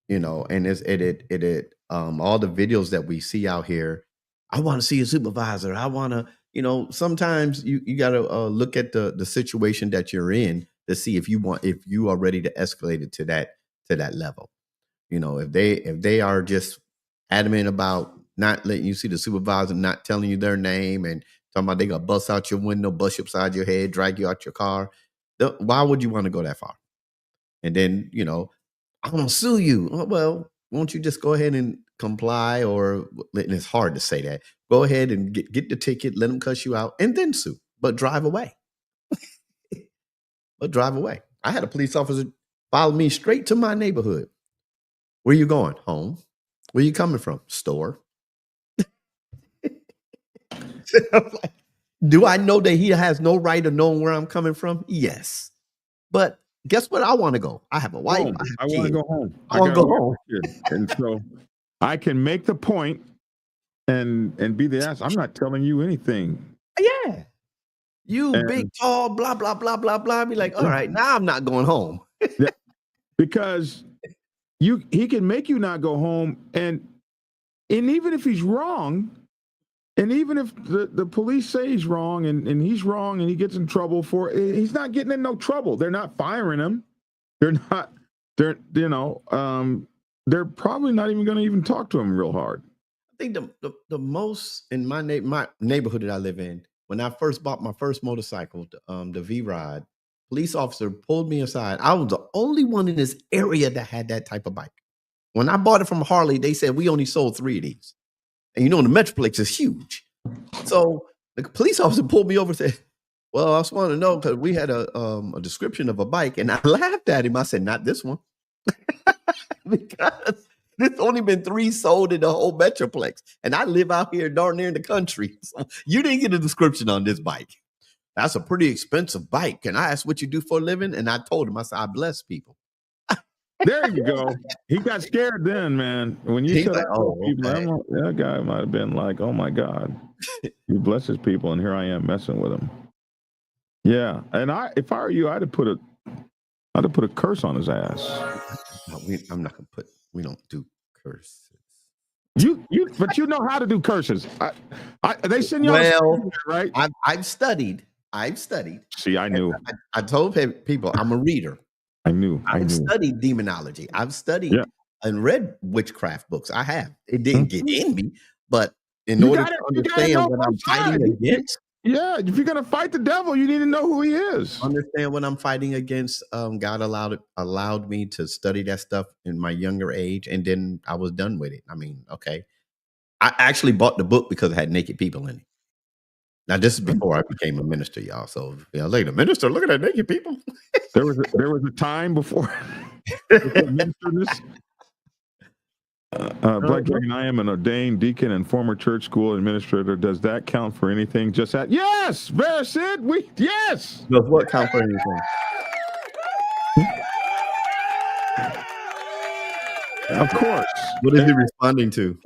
You know, and all the videos that we see out here. I want to see a supervisor. I want to, you know, sometimes you got to look at the situation that you're in to see if you are ready to escalate it to that level. You know, if they are just adamant about not letting you see the supervisor, not telling you their name, and talking about they gonna bust out your window, bust you upside your head, drag you out your car, why would you want to go that far? And then, you know, I'm gonna sue you. Oh, well, won't you just go ahead and comply? Or, and it's hard to say that. Go ahead and get the ticket, let them cuss you out, and then sue. But drive away. But drive away. I had a police officer follow me straight to my neighborhood. Where you going? Home. Where you coming from? Store. Do I know that he has no right of knowing where I'm coming from? Yes. But guess what? I want to go. I have a wife. I want to go home. I want to go home. And so I can make the point and be the ass. I'm not telling you anything. Yeah. You big, tall, blah, blah, blah, blah, blah. Be like, all right, now I'm not going home. Yeah, because he can make you not go home. And even if he's wrong, and even if the police say he's wrong and he's wrong and he gets in trouble for it, he's not getting in no trouble. They're not firing him. They're probably not even going to even talk to him real hard. I think the most in my neighborhood that I live in, when I first bought my first motorcycle, the V-Rod, police officer pulled me aside. I was the only one in this area that had that type of bike. When I bought it from Harley, they said we only sold 3 of these. And you know, the Metroplex is huge. So the police officer pulled me over and said, well, I just want to know, because we had a description of a bike. And I laughed at him. I said, not this one. Because there's only been 3 sold in the whole Metroplex. And I live out here darn near in the country. So you didn't get a description on this bike. That's a pretty expensive bike. And I asked what you do for a living. And I told him, I said, I bless people. There you go. He got scared then, man. When you said, people, that guy might have been like, oh my God, he blesses people. And here I am messing with him. Yeah. And if I were you, I'd have put a curse on his ass. No, I'm not going to we don't do curses. But you know how to do curses. They send you right? I've studied. See, I knew. I told people I'm a reader. I've studied demonology. I've studied and read witchcraft books. I have. It didn't get in me, but in order to understand what I'm fighting against. Yeah, if you're gonna fight the devil, you need to know who he is. Understand what I'm fighting against. God allowed me to study that stuff in my younger age, and then I was done with it. I mean, okay. I actually bought the book because it had naked people in it. Now, this is before I became a minister, y'all. So, like the minister, look at that naked people. There was a time before ministerness. Black Dragon, I am an ordained deacon and former church school administrator. Does that count for anything? Just that? Yes, Sid. Yes. Does what count for anything? Of course. What is he responding to?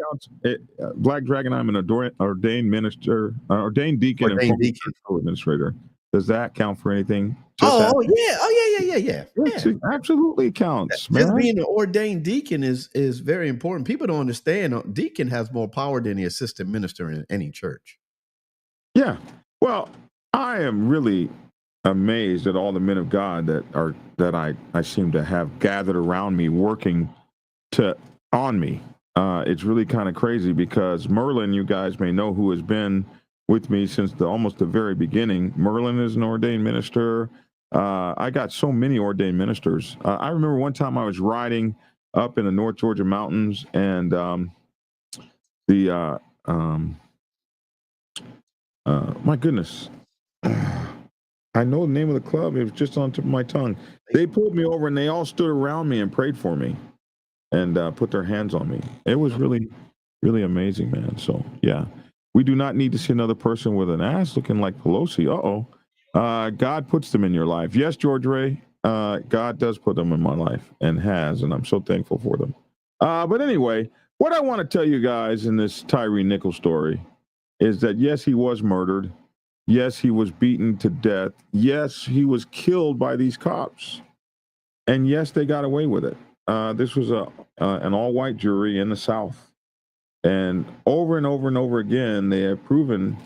Black Dragon, I'm an ordained minister, ordained deacon and former church school administrator. Does that count for anything? Yeah. Absolutely counts. Just being an ordained deacon is very important. People don't understand. A deacon has more power than the assistant minister in any church. Yeah. Well, I am really amazed at all the men of God that I seem to have gathered around me, working on me. It's really kind of crazy because Merlin, you guys may know, who has been with me since almost the very beginning. Merlin is an ordained minister. I got so many ordained ministers. I remember one time I was riding up in the North Georgia mountains, and my goodness, I know the name of the club. It was just on the tip of my tongue. They pulled me over and they all stood around me and prayed for me and put their hands on me. It was really, really amazing, man. So yeah, we do not need to see another person with an ass looking like Pelosi. God puts them in your life. Yes, George Ray, God does put them in my life and has, and I'm so thankful for them. But anyway, what I want to tell you guys in this Tyre Nichols story is that, yes, he was murdered. Yes, he was beaten to death. Yes, he was killed by these cops. And yes, they got away with it. This was an all-white jury in the South. And over and over again, they have proven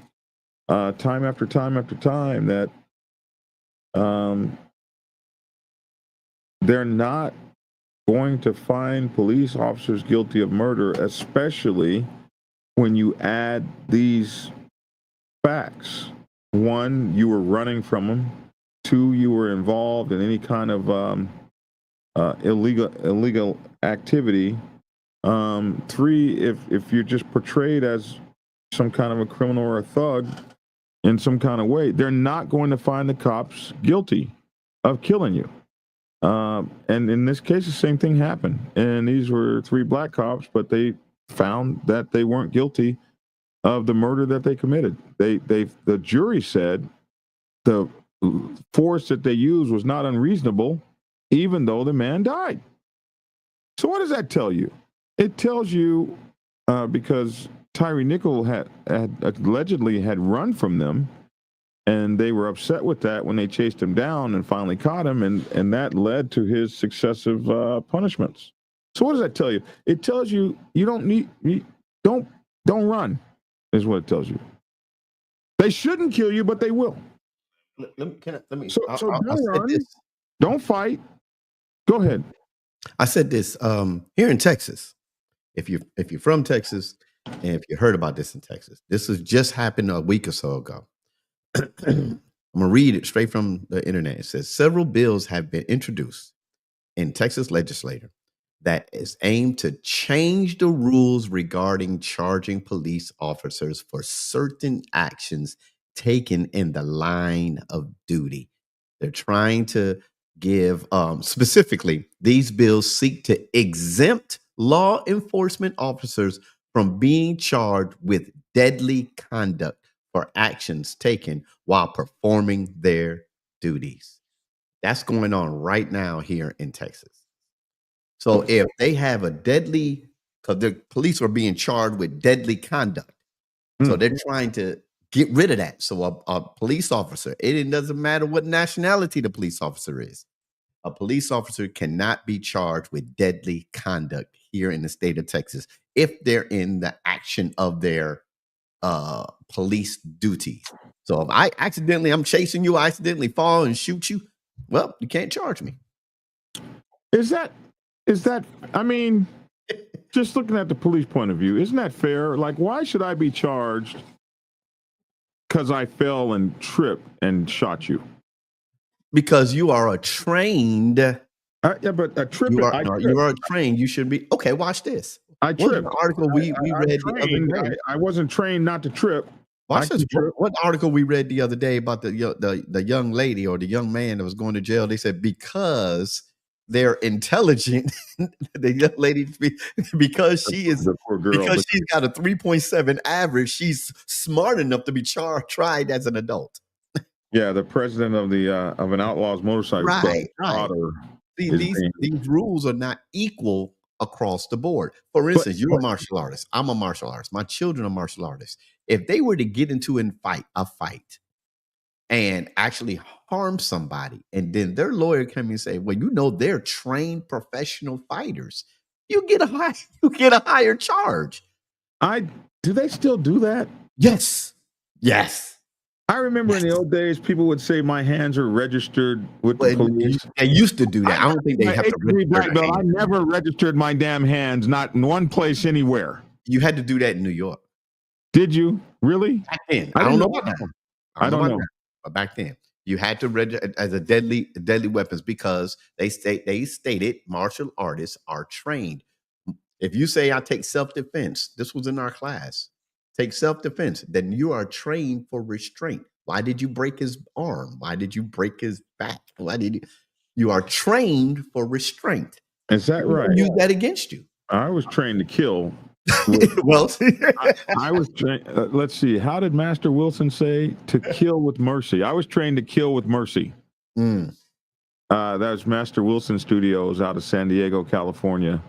time after time after time that they're not going to find police officers guilty of murder, especially when you add these facts. One, you were running from them. Two, you were involved in any kind of illegal activity. Three, if you're just portrayed as some kind of a criminal or a thug in some kind of way, they're not going to find the cops guilty of killing you. And in this case, the same thing happened. And these were 3 black cops, but they found that they weren't guilty of the murder that they committed. The jury said the force that they used was not unreasonable, even though the man died. So what does that tell you? It tells you because Tyree Nichols had allegedly had run from them, and they were upset with that when they chased him down and finally caught him, and that led to his successive punishments. So what does that tell you? It tells you don't run, is what it tells you. They shouldn't kill you, but they will. Let me. So don't run. Don't fight. Go ahead. I said this here in Texas. If you're from Texas, and if you heard about this in Texas, this has just happened a week or so ago. I'm gonna read it straight from the internet. It says several bills have been introduced in Texas legislature that is aimed to change the rules regarding charging police officers for certain actions taken in the line of duty. They're trying to give specifically, these bills seek to exempt law enforcement officers from being charged with deadly conduct for actions taken while performing their duties. That's going on right now here in Texas. So if they have a deadly, because the police are being charged with deadly conduct, so they're trying to get rid of that. So a police officer, it doesn't matter what nationality the police officer is, a police officer cannot be charged with deadly conduct here in the state of Texas if they're in the action of their police duties. So if I'm chasing you, I accidentally fall and shoot you, well, you can't charge me. Is that, I mean, just looking at the police point of view, isn't that fair? Like, why should I be charged because I fell and tripped and shot you? Because you are a trained. Yeah, but a trip. You are trained. You should be. Okay, watch this. I tripped. An article we read the other day. I wasn't trained not to trip. Watch this. What article we read the other day about the young lady or the young man that was going to jail? They said because they're intelligent, the young lady, because she is the poor girl, because she's got a 3.7 average, she's smart enough to be tried as an adult. Yeah, the president of an outlaws motorcycle club. These rules are not equal across the board. For instance, you're a martial artist. I'm a martial artist. My children are martial artists. If they were to get into a fight and actually harm somebody, and then their lawyer come and say, well, they're trained professional fighters, you get a higher charge. Do they still do that? Yes. I remember in the old days, people would say my hands are registered with the police. They used to do that. I don't think they have to register their hands. I never registered my damn hands, not in one place anywhere. You had to do that in New York. Did you? Really? Back then. I don't know about that. I don't know. But back then, you had to register as a deadly weapons because they stated martial artists are trained. If you say I take self-defense, this was in our class. Take self-defense, then you are trained for restraint. Why did you break his arm? Why did you break his back? You are trained for restraint. Is that right? Use that against you. I was trained to kill. Well, I was trained. Let's see. How did Master Wilson say? To kill with mercy. I was trained to kill with mercy. That was Master Wilson Studios out of San Diego, California.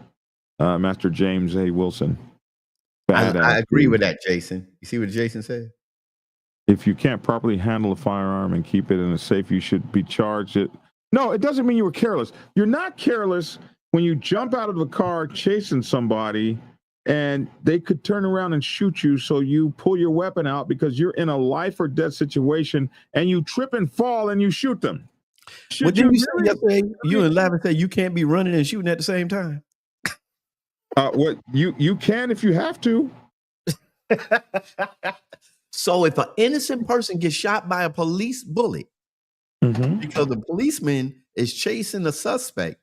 Master James A. Wilson. I agree with that, Jason. You see what Jason said? if you can't properly handle a firearm and keep it in a safe, you should be charged. No, it doesn't mean you were careless. You're not careless when you jump out of a car chasing somebody and they could turn around and shoot you. So you pull your weapon out because you're in a life or death situation and you trip and fall and you shoot them. What did you say yesterday? You and Lavin said you can't be running and shooting at the same time. What you can if you have to. So if an innocent person gets shot by a police bullet because the policeman is chasing a suspect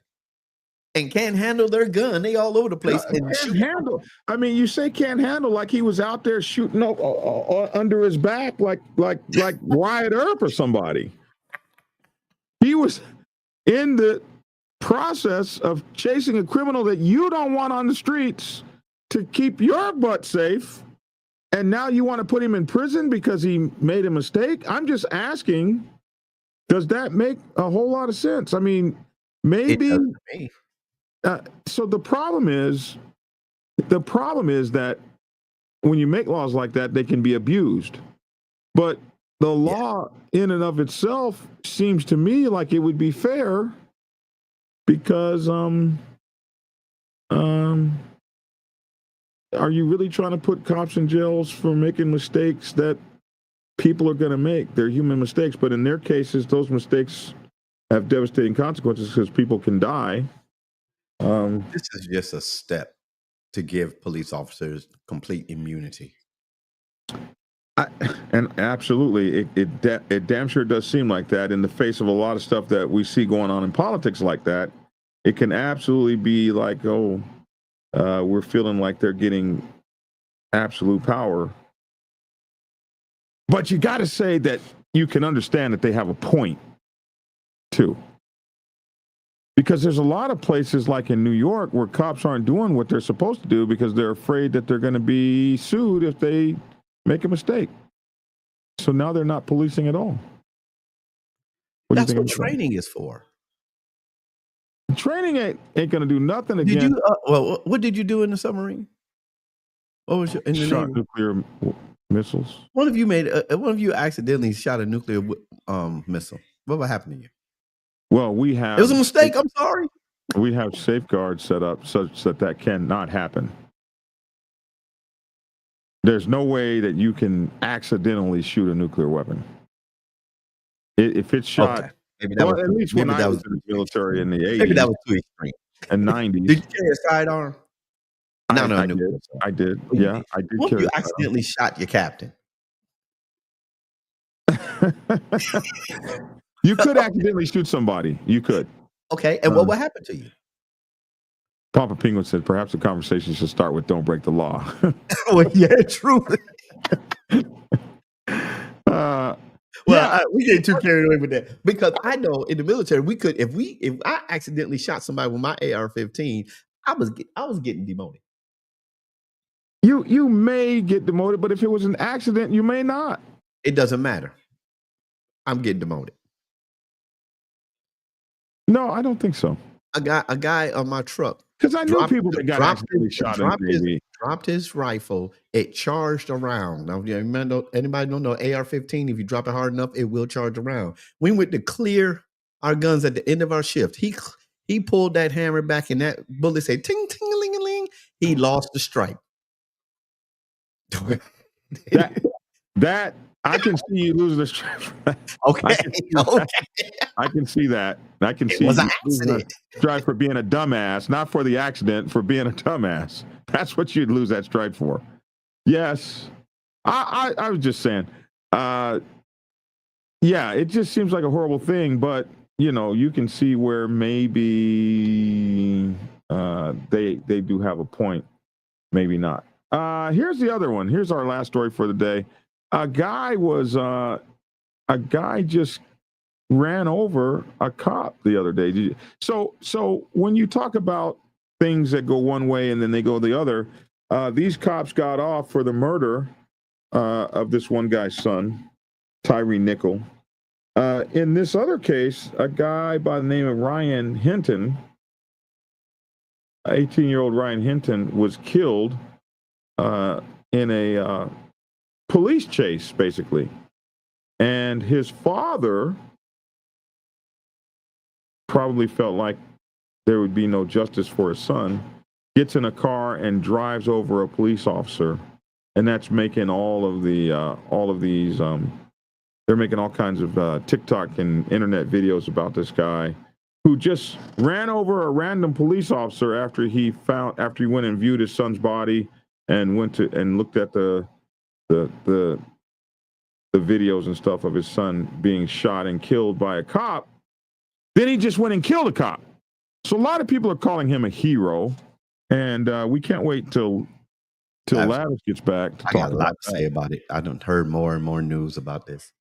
and can't handle their gun, they all over the place. Can't handle. I mean, you say can't handle like he was out there shooting under his back like Wyatt Earp or somebody. He was in the process of chasing a criminal that you don't want on the streets to keep your butt safe. And now you want to put him in prison because he made a mistake? I'm just asking, does that make a whole lot of sense? I mean, maybe. So the problem is that when you make laws like that, they can be abused. But the law in and of itself seems to me like it would be fair because are you really trying to put cops in jails for making mistakes that people are going to make? They're human mistakes, but in their cases, those mistakes have devastating consequences because people can die. This is just a step to give police officers complete immunity. And absolutely, it damn sure does seem like that in the face of a lot of stuff that we see going on in politics like that. It can absolutely be like, we're feeling like they're getting absolute power. But you got to say that you can understand that they have a point, too. Because there's a lot of places like in New York where cops aren't doing what they're supposed to do because they're afraid that they're going to be sued if they make a mistake. So now they're not policing at all. That's what training is for. Training ain't going to do nothing again. Did you? What did you do in the submarine? What was in the shot Navy? nuclear missiles. One of you accidentally shot a nuclear missile. What happened to you? Well, we have. It was a mistake. I'm sorry. We have safeguards set up such that cannot happen. There's no way that you can accidentally shoot a nuclear weapon. If it's shot, okay. Maybe that was, at least when I was in the military in the 80s. Maybe that was too extreme. And 90s. Did you carry a sidearm? I did. Yeah, I did. What if you accidentally shot your captain? You could accidentally shoot somebody. You could. Okay, and what would happen to you? Papa Penguin said, perhaps the conversation should start with "Don't break the law." Well, yeah, truly. We get too carried away with that because I know in the military we could, if I accidentally shot somebody with my AR-15, I was getting demoted. You may get demoted, but if it was an accident, you may not. It doesn't matter. I'm getting demoted. No, I don't think so. A guy on my truck. Because I knew people that got accidentally shot in the Navy. Dropped his rifle. It charged around. Now, anybody don't know AR-15? If you drop it hard enough, it will charge around. We went to clear our guns at the end of our shift. He pulled that hammer back, and that bullet said ting ting a ling a ling. He lost the stripe. that I can see you losing the stripe. Okay. I can see that. I can see was you an accident. Stripe for being a dumbass, not for the accident, for being a dumbass. That's what you'd lose that stripe for. Yes. I was just saying. Yeah, it just seems like a horrible thing, but you can see where maybe they do have a point, maybe not. Here's the other one. Here's our last story for the day. A guy just ran over a cop the other day. So when you talk about things that go one way and then they go the other, these cops got off for the murder of this one guy's son, Tyree Nichol. In this other case, a guy by the name of Ryan Hinton, 18-year-old Ryan Hinton, was killed in a police chase, basically. And his father probably felt like there would be no justice for his son, gets in a car and drives over a police officer. And that's making all of these, they're making all kinds of TikTok and internet videos about this guy who just ran over a random police officer after he went and viewed his son's body and went to and looked at the videos and stuff of his son being shot and killed by a cop. Then he just went and killed a cop. So a lot of people are calling him a hero, and we can't wait till Lavish gets back to I talk got a about lot to say about it. I done heard more and more news about this.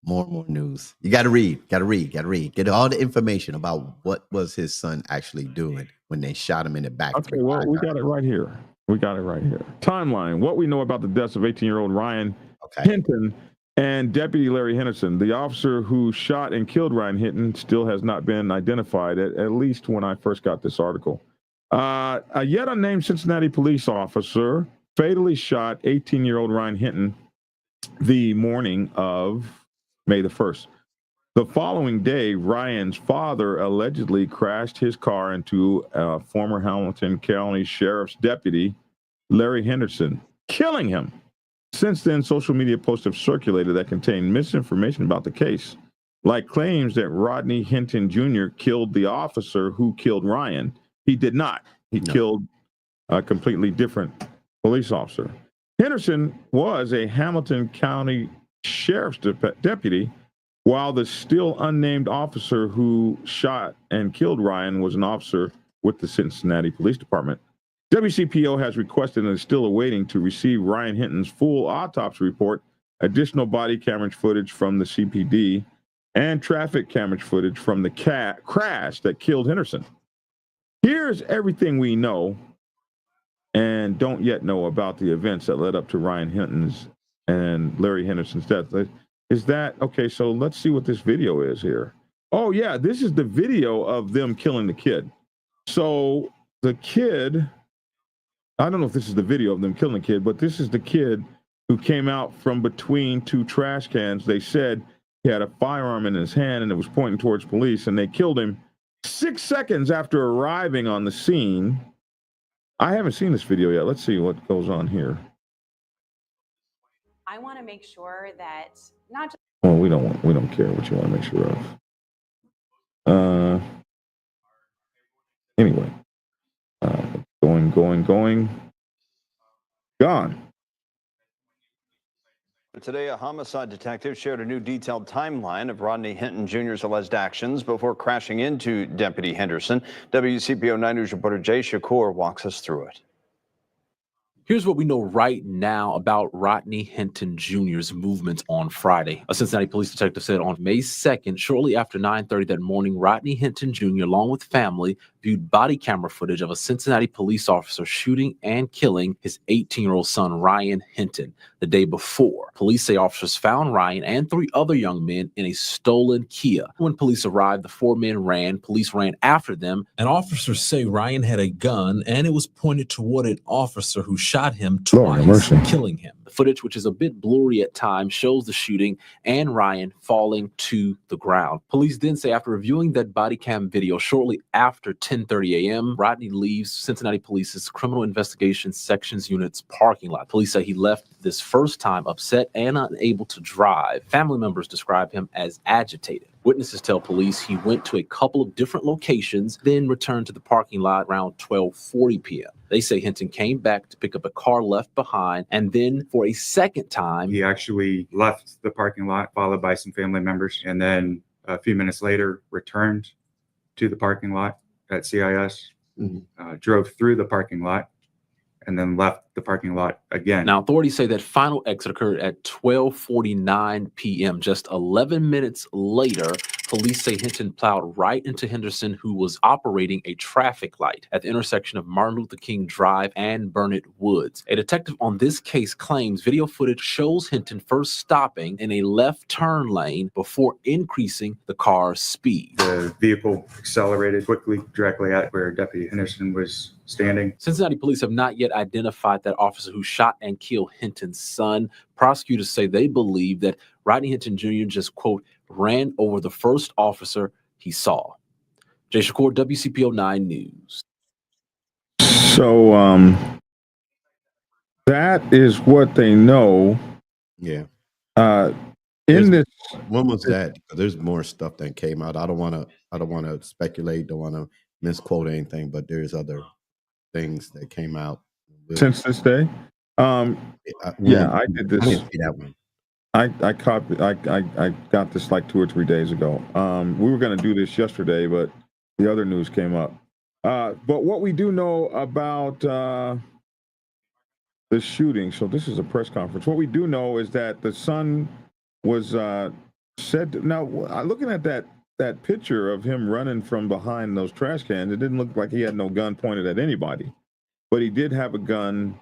More and more news. You got to read. Get all the information about what was his son actually doing when they shot him in the back. Okay, well, we got it right here. Timeline. What we know about the deaths of 18-year-old Ryan Hinton and Deputy Larry Henderson. The officer who shot and killed Ryan Hinton still has not been identified, at least when I first got this article. A yet unnamed Cincinnati police officer fatally shot 18-year-old Ryan Hinton the morning of May the 1st. The following day, Ryan's father allegedly crashed his car into former Hamilton County Sheriff's deputy, Larry Henderson, killing him. Since then, social media posts have circulated that contain misinformation about the case, like claims that Rodney Hinton Jr. killed the officer who killed Ryan. He did not. He killed a completely different police officer. Henderson was a Hamilton County Sheriff's deputy, while the still unnamed officer who shot and killed Ryan was an officer with the Cincinnati Police Department. WCPO has requested and is still awaiting to receive Ryan Hinton's full autopsy report, additional body camera footage from the CPD, and traffic camera footage from the crash that killed Henderson. Here's everything we know and don't yet know about the events that led up to Ryan Hinton's and Larry Henderson's death. Is that okay? So let's see what this video is here. Oh yeah, this is the video of them killing the kid. So the kid, I don't know if this is the video of them killing the kid, but this is the kid who came out from between two trash cans. They said he had a firearm in his hand and it was pointing towards police, and they killed him 6 seconds after arriving on the scene. I haven't seen this video yet. Let's see what goes on here. I want to make sure that not just. Well, we don't care what you want to make sure of. Anyway, gone. Today, a homicide detective shared a new detailed timeline of Rodney Hinton Jr.'s alleged actions before crashing into Deputy Henderson. WCPO 9 News reporter Jay Shakur walks us through it. Here's what we know right now about Rodney Hinton Jr.'s movements on Friday. A Cincinnati police detective said on May 2nd, shortly after 9:30 that morning, Rodney Hinton Jr., along with family, viewed body camera footage of a Cincinnati police officer shooting and killing his 18-year-old son, Ryan Hinton, the day before. Police say officers found Ryan and 3 other young men in a stolen Kia. When police arrived, the 4 men ran. Police ran after them. And officers say Ryan had a gun, and it was pointed toward an officer who shot him twice, killing him. The footage, which is a bit blurry at times, shows the shooting and Ryan falling to the ground. Police then say after reviewing that body cam video shortly after 10:30 a.m., Rodney leaves Cincinnati Police's Criminal Investigations Sections Unit's parking lot. Police say he left this first time upset and unable to drive. Family members describe him as agitated. Witnesses tell police he went to a couple of different locations, then returned to the parking lot around 12:40 p.m. They say Hinton came back to pick up a car left behind, and then for a second time, he actually left the parking lot, followed by some family members, and then a few minutes later returned to the parking lot at CIS, drove through the parking lot, and then left the parking lot again. Now, authorities say that final exit occurred at 12:49 p.m. Just 11 minutes later, police say Hinton plowed right into Henderson, who was operating a traffic light at the intersection of Martin Luther King Drive and Burnett Woods. A detective on this case claims video footage shows Hinton first stopping in a left turn lane before increasing the car's speed. The vehicle accelerated quickly directly at where Deputy Henderson was standing. Cincinnati police have not yet identified that officer who shot and killed Hinton's son. Prosecutors say they believe that Rodney Hinton Jr. just, quote, ran over the first officer he saw. Jay Shakur, WCPO 9 News. So that is what they know. Yeah. In this, when was that? There's more stuff that came out. I don't want to speculate. Don't want to misquote anything. But there's other things that came out since this day. I did this. I didn't see that one. I got this like 2 or 3 days ago. We were going to do this yesterday, but the other news came up. But what we do know about the shooting, so this is a press conference. What we do know is that the son was said. Now, looking at that picture of him running from behind those trash cans, it didn't look like he had no gun pointed at anybody, but he did have a gun.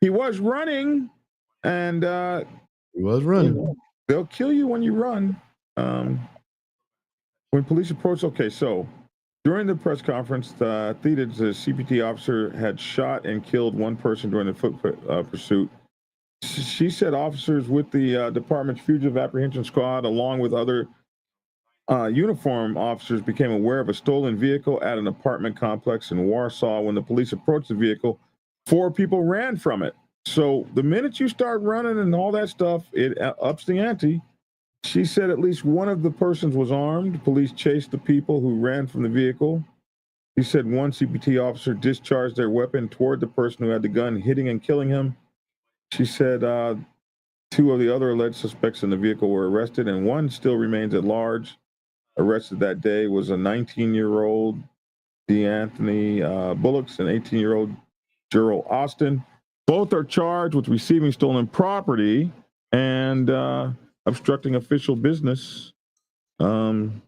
He was running, and he was running. They'll kill you when you run. When police approached, okay, so during the press conference, Theda, the CPT officer, had shot and killed one person during the foot pursuit. She said officers with the department's fugitive apprehension squad, along with other uniform officers, became aware of a stolen vehicle at an apartment complex in Warsaw. When the police approached the vehicle, 4 people ran from it. So the minute you start running and all that stuff, it ups the ante. She said at least one of the persons was armed. Police chased the people who ran from the vehicle. He said one CPT officer discharged their weapon toward the person who had the gun, hitting and killing him. She said 2 of the other alleged suspects in the vehicle were arrested, and one still remains at large. Arrested that day was a 19-year-old DeAnthony Bullocks and 18-year-old Gerald Austin. Both are charged with receiving stolen property and obstructing official business. And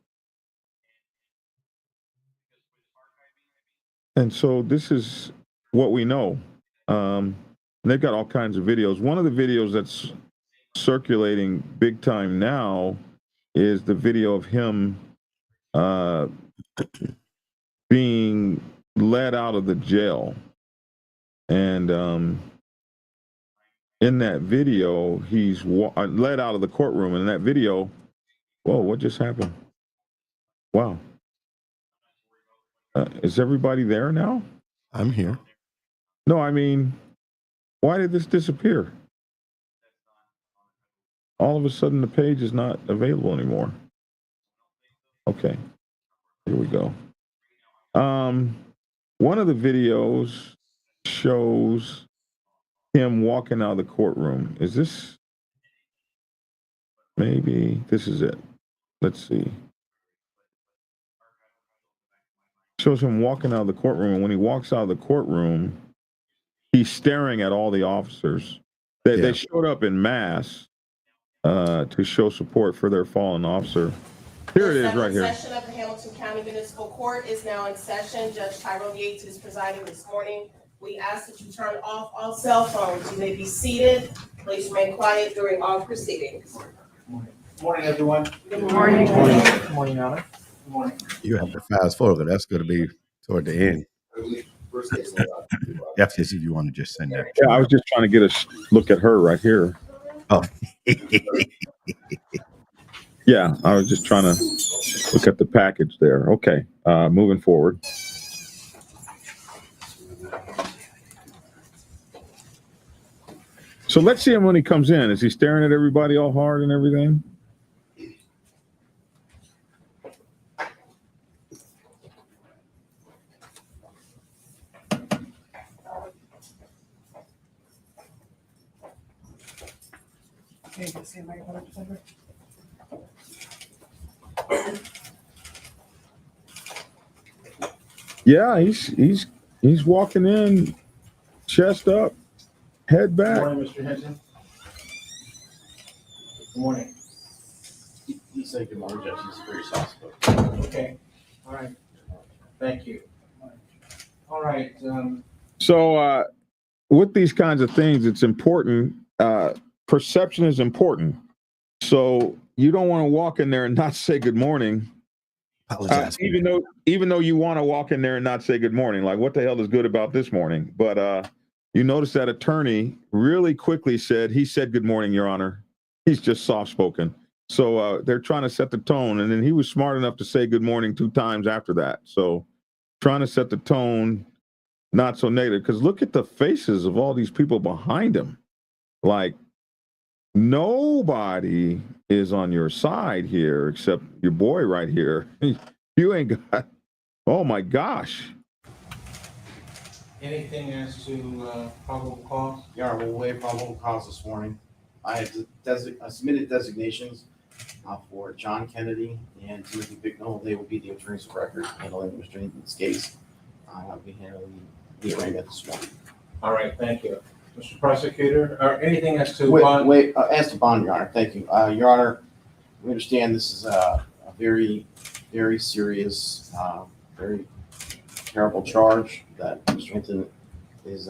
so this is what we know. They've got all kinds of videos. One of the videos that's circulating big time now is the video of him being led out of the jail. And in that video, he's led out of the courtroom. And in that video, whoa, what just happened? Wow. Is everybody there now? I'm here. No, I mean, why did this disappear? All of a sudden, the page is not available anymore. Okay, here we go. One of the videos shows him walking out of the courtroom. Is this? Maybe this is it. Let's see. Shows him walking out of the courtroom. And when he walks out of the courtroom, he's staring at all the officers. They showed up in mass to show support for their fallen officer. Here it is right here. The session of the Hamilton County Municipal Court is now in session. Judge Tyrone Yates is presiding this morning. We ask that you turn off all cell phones. You may be seated. Please remain quiet during all proceedings. Good morning, everyone. Good morning. Good morning. Good morning, Your Honor. Good morning. You have to fast forward. That's going to be toward the end. That's if you want to just send that. Yeah, I was just trying to get a look at her right here. Oh. Yeah, I was just trying to look at the package there. Okay, moving forward. So let's see him when he comes in. Is he staring at everybody all hard and everything? Yeah, he's walking in, chest up, head back. Good morning, Mr. Hinton. Good morning. say good morning, Judge. He's very soft spoken. Okay, all right. Thank you. All right. So with these kinds of things, it's important. Perception is important. So you don't want to walk in there and not say good morning. Even though you want to walk in there and not say good morning, like what the hell is good about this morning? But you notice that attorney really quickly said, he said good morning, Your Honor. He's just soft spoken. So they're trying to set the tone, and then he was smart enough to say good morning 2 times after that. So trying to set the tone, not so negative, because look at the faces of all these people behind him. Like nobody is on your side here except your boy right here. You ain't got, oh my gosh. Anything as to probable cause? Your Honor, we'll waive probable cause this morning. I have submitted designations for John Kennedy and Timothy Bicknell. They will be the attorneys of record handling Mr. Hinton's case. I'll be handling the arraignment this morning. All right, thank you. Mr. Prosecutor, or anything as to as to bond, Your Honor, thank you. Your Honor, we understand this is a very, very serious, very terrible charge that Mr. Hinton is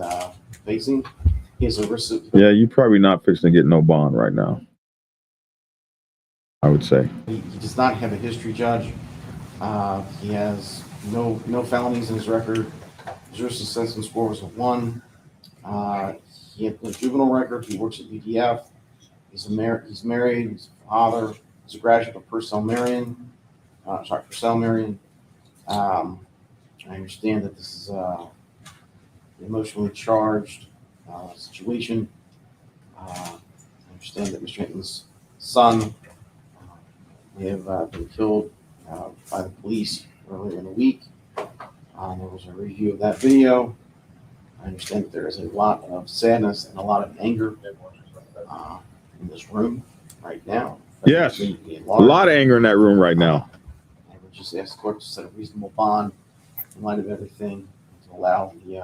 facing. He is a risk. Yeah, you're probably not fixing to get no bond right now, I would say. He does not have a history, Judge. He has no felonies in his record. His risk assessment score was a 1. He had a juvenile record. He works at UDF. He's married. He's a father. He's a graduate of Purcell Marion. I understand that this is an emotionally charged situation. I understand that Mr. Hinton's son may have been killed by the police earlier in the week. There was a review of that video. I understand that there is a lot of sadness and a lot of anger in this room right now. Yes, a lot of anger in that room right now. I would just ask the court to set a reasonable bond in light of everything to allow the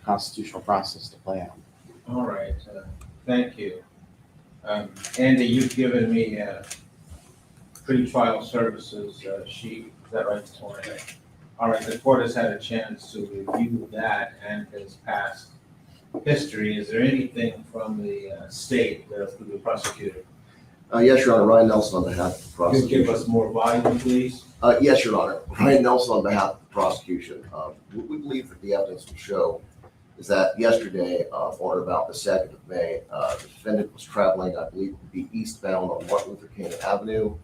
constitutional process to play out. All right, thank you. Andy, you've given me pre-trial services sheet. Is that right this morning? All right, the court has had a chance to review that and his past history. Is there anything from the state, through the prosecutor? Yes, Your Honor. Ryan Nelson on behalf of the prosecution. Could you give us more volume, please? Yes, Your Honor. Ryan Nelson on behalf of the prosecution. What we believe that the evidence will show is that yesterday, on about the 2nd of May, the defendant was traveling, I believe, to be eastbound on Martin Luther King Avenue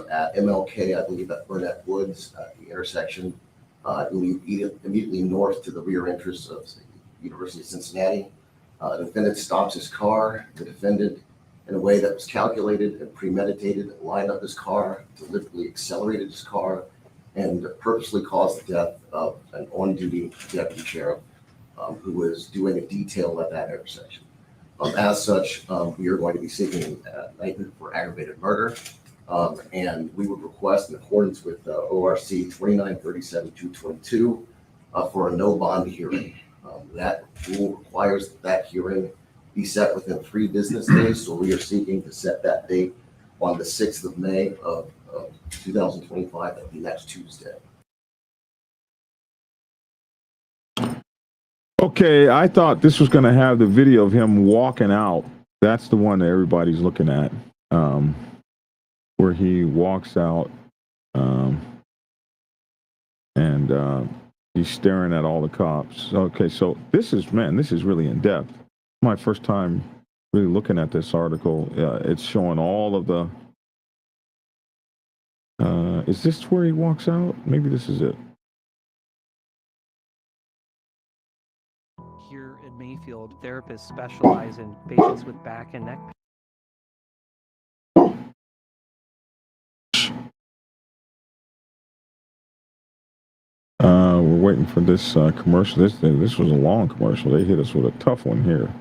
at MLK, I believe at Burnett Woods at the intersection, I believe immediately north to the rear entrance of the University of Cincinnati. The defendant stops his car. The defendant, in a way that was calculated and premeditated, lined up his car, deliberately accelerated his car, and purposely caused the death of an on-duty deputy sheriff who was doing a detail at that intersection. As such, we are going to be seeking indictment for aggravated murder, and we would request, in accordance with ORC 2937-222, for a no bond hearing. That rule requires that hearing be set within 3 business days, so we are seeking to set that date on the 6th of May of 2025. That will be next Tuesday. Okay, I thought this was going to have the video of him walking out. That's the one that everybody's looking at, where he walks out and he's staring at all the cops. Okay, so this is really in depth. My first time really looking at this article. It's showing all of the. Is this where he walks out? Maybe this is it. Here at Mayfield, therapists specialize in patients with back and neck. We're waiting for this commercial. This was a long commercial. They hit us with a tough one here.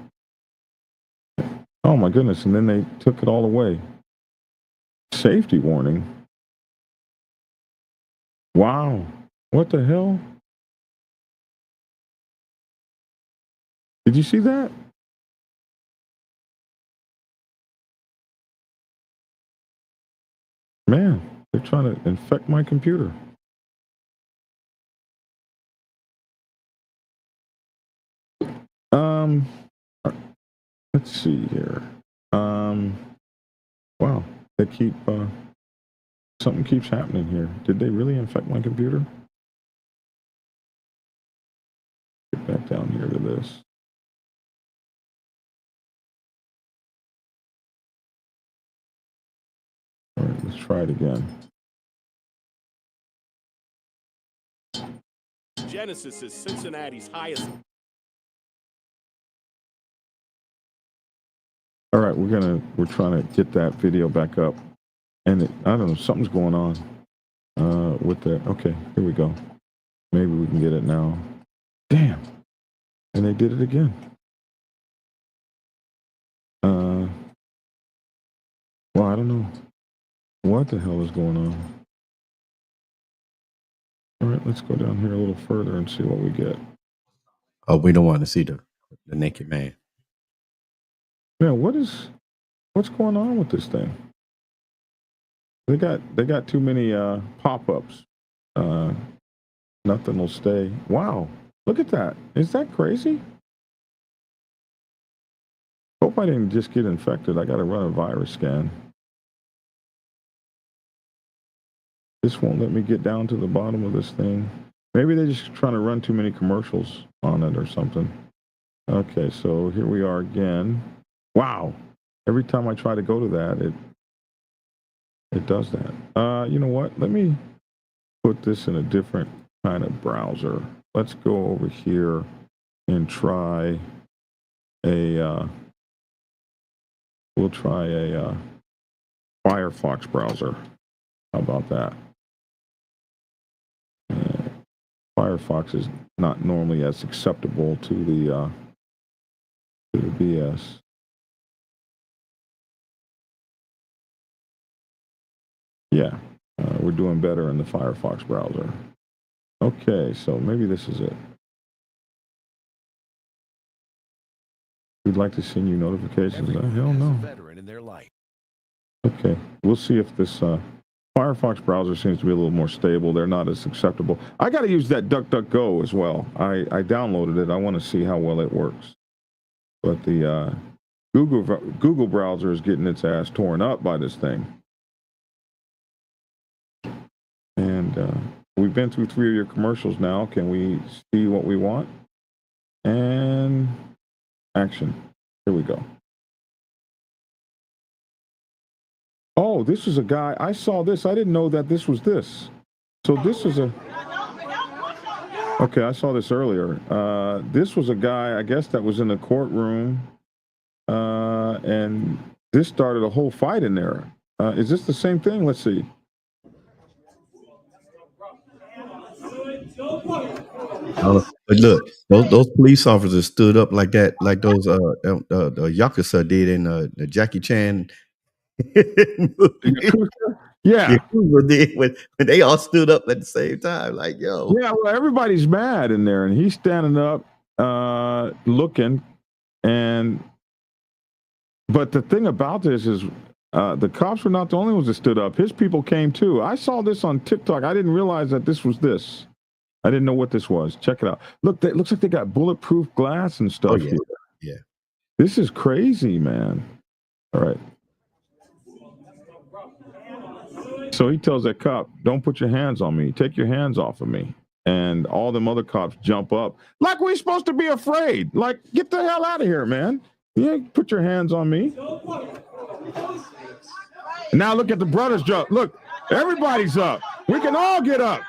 Oh my goodness! And then they took it all away. Safety warning. Wow! What the hell? Did you see that? Man, they're trying to infect my computer. Let's see here. Wow, they keep something keeps happening here. Did they really infect my computer? Get back down here to this. All right, let's try it again. Genesis is Cincinnati's highest. All right, we're trying to get that video back up, and I don't know, something's going on with that. Okay, here we go. Maybe we can get it now. Damn, and they did it again. Well, I don't know what the hell is going on. All right, let's go down here a little further and see what we get. Oh, we don't want to see the naked man. Man, what's going on with this thing? They got too many pop-ups. Nothing will stay. Wow, look at that. Is that crazy? Hope I didn't just get infected. I got to run a virus scan. This won't let me get down to the bottom of this thing. Maybe they're just trying to run too many commercials on it or something. Okay, so here we are again. Wow. Every time I try to go to that, it does that. You know what? Let me put this in a different kind of browser. Let's go over here and try we'll try a Firefox browser. How about that? Firefox is not normally as acceptable to the BS. Yeah, we're doing better in the Firefox browser. Okay, so maybe this is it. We'd like to send you notifications. Hell no. Okay, we'll see if this Firefox browser seems to be a little more stable. They're not as acceptable. I got to use that DuckDuckGo as well. I downloaded it. I want to see how well it works. But the Google browser is getting its ass torn up by this thing. And we've been through 3 of your commercials now. Can we see what we want? And action. Here we go. Oh, this is a guy. I saw this. I didn't know that this was this. So this is a... Okay, I saw this earlier. This was a guy, I guess, that was in the courtroom. And this started a whole fight in there. Is this the same thing? Let's see. But look, those police officers stood up like that, like those Yakuza did in the Jackie Chan movie. Yeah. Yakuza did when they all stood up at the same time, like, yo. Yeah, well, everybody's mad in there, and he's standing up, looking, but the thing about this is the cops were not the only ones that stood up. His people came too. I saw this on TikTok. I didn't realize that this was this. I didn't know what this was. Check it out. Look, it looks like they got bulletproof glass and stuff here. Yeah. This is crazy, man. All right. So he tells that cop, don't put your hands on me. Take your hands off of me. And all them other cops jump up. Like we're supposed to be afraid. Like, get the hell out of here, man. You ain't put your hands on me. Now look at the brothers jump. Look, everybody's up. We can all get up.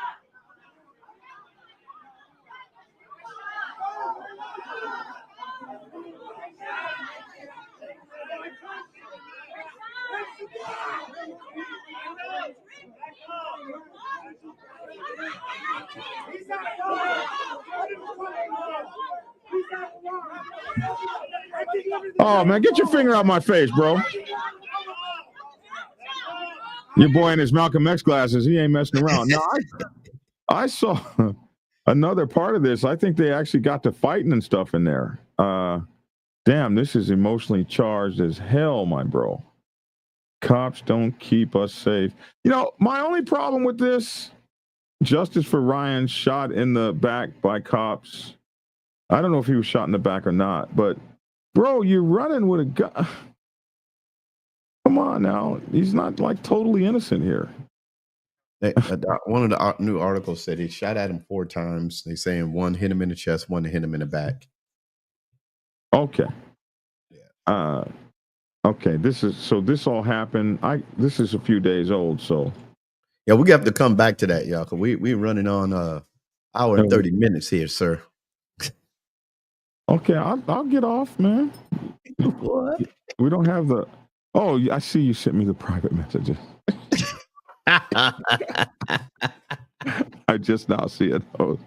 Oh, man, get your finger out my face, bro. Your boy in his Malcolm X glasses, he ain't messing around. Now, I saw another part of this. I think they actually got to fighting and stuff in there. Damn, this is emotionally charged as hell, my bro. Cops don't keep us safe. You know, my only problem with this, justice for Ryan shot in the back by cops. I don't know if he was shot in the back or not, but bro, you're running with a gun. Come on now. He's not like totally innocent here. One of the new articles said he shot at him 4 times. They saying one hit him in the chest, one hit him in the back. Okay. Okay. This all happened. This is a few days old, so. Yeah, we have to come back to that, y'all, because we're running on hour and 30 minutes here, sir. Okay, I'll get off, man. What? We don't have the. Oh, I see you sent me the private messages. I just now see it. I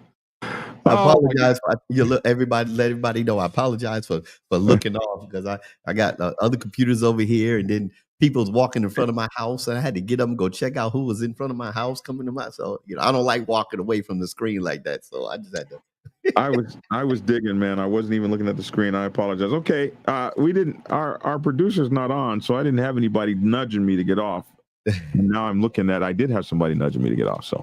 apologize for let everybody know. I apologize for looking off because I got other computers over here, and then people's walking in front of my house, and I had to get up and go check out who was in front of my house coming to my. So I don't like walking away from the screen like that. So I just had to. I was digging, man. I wasn't even looking at the screen. I apologize. Okay, we didn't. Our producer's not on, so I didn't have anybody nudging me to get off. Now I'm looking at. I did have somebody nudging me to get off. So,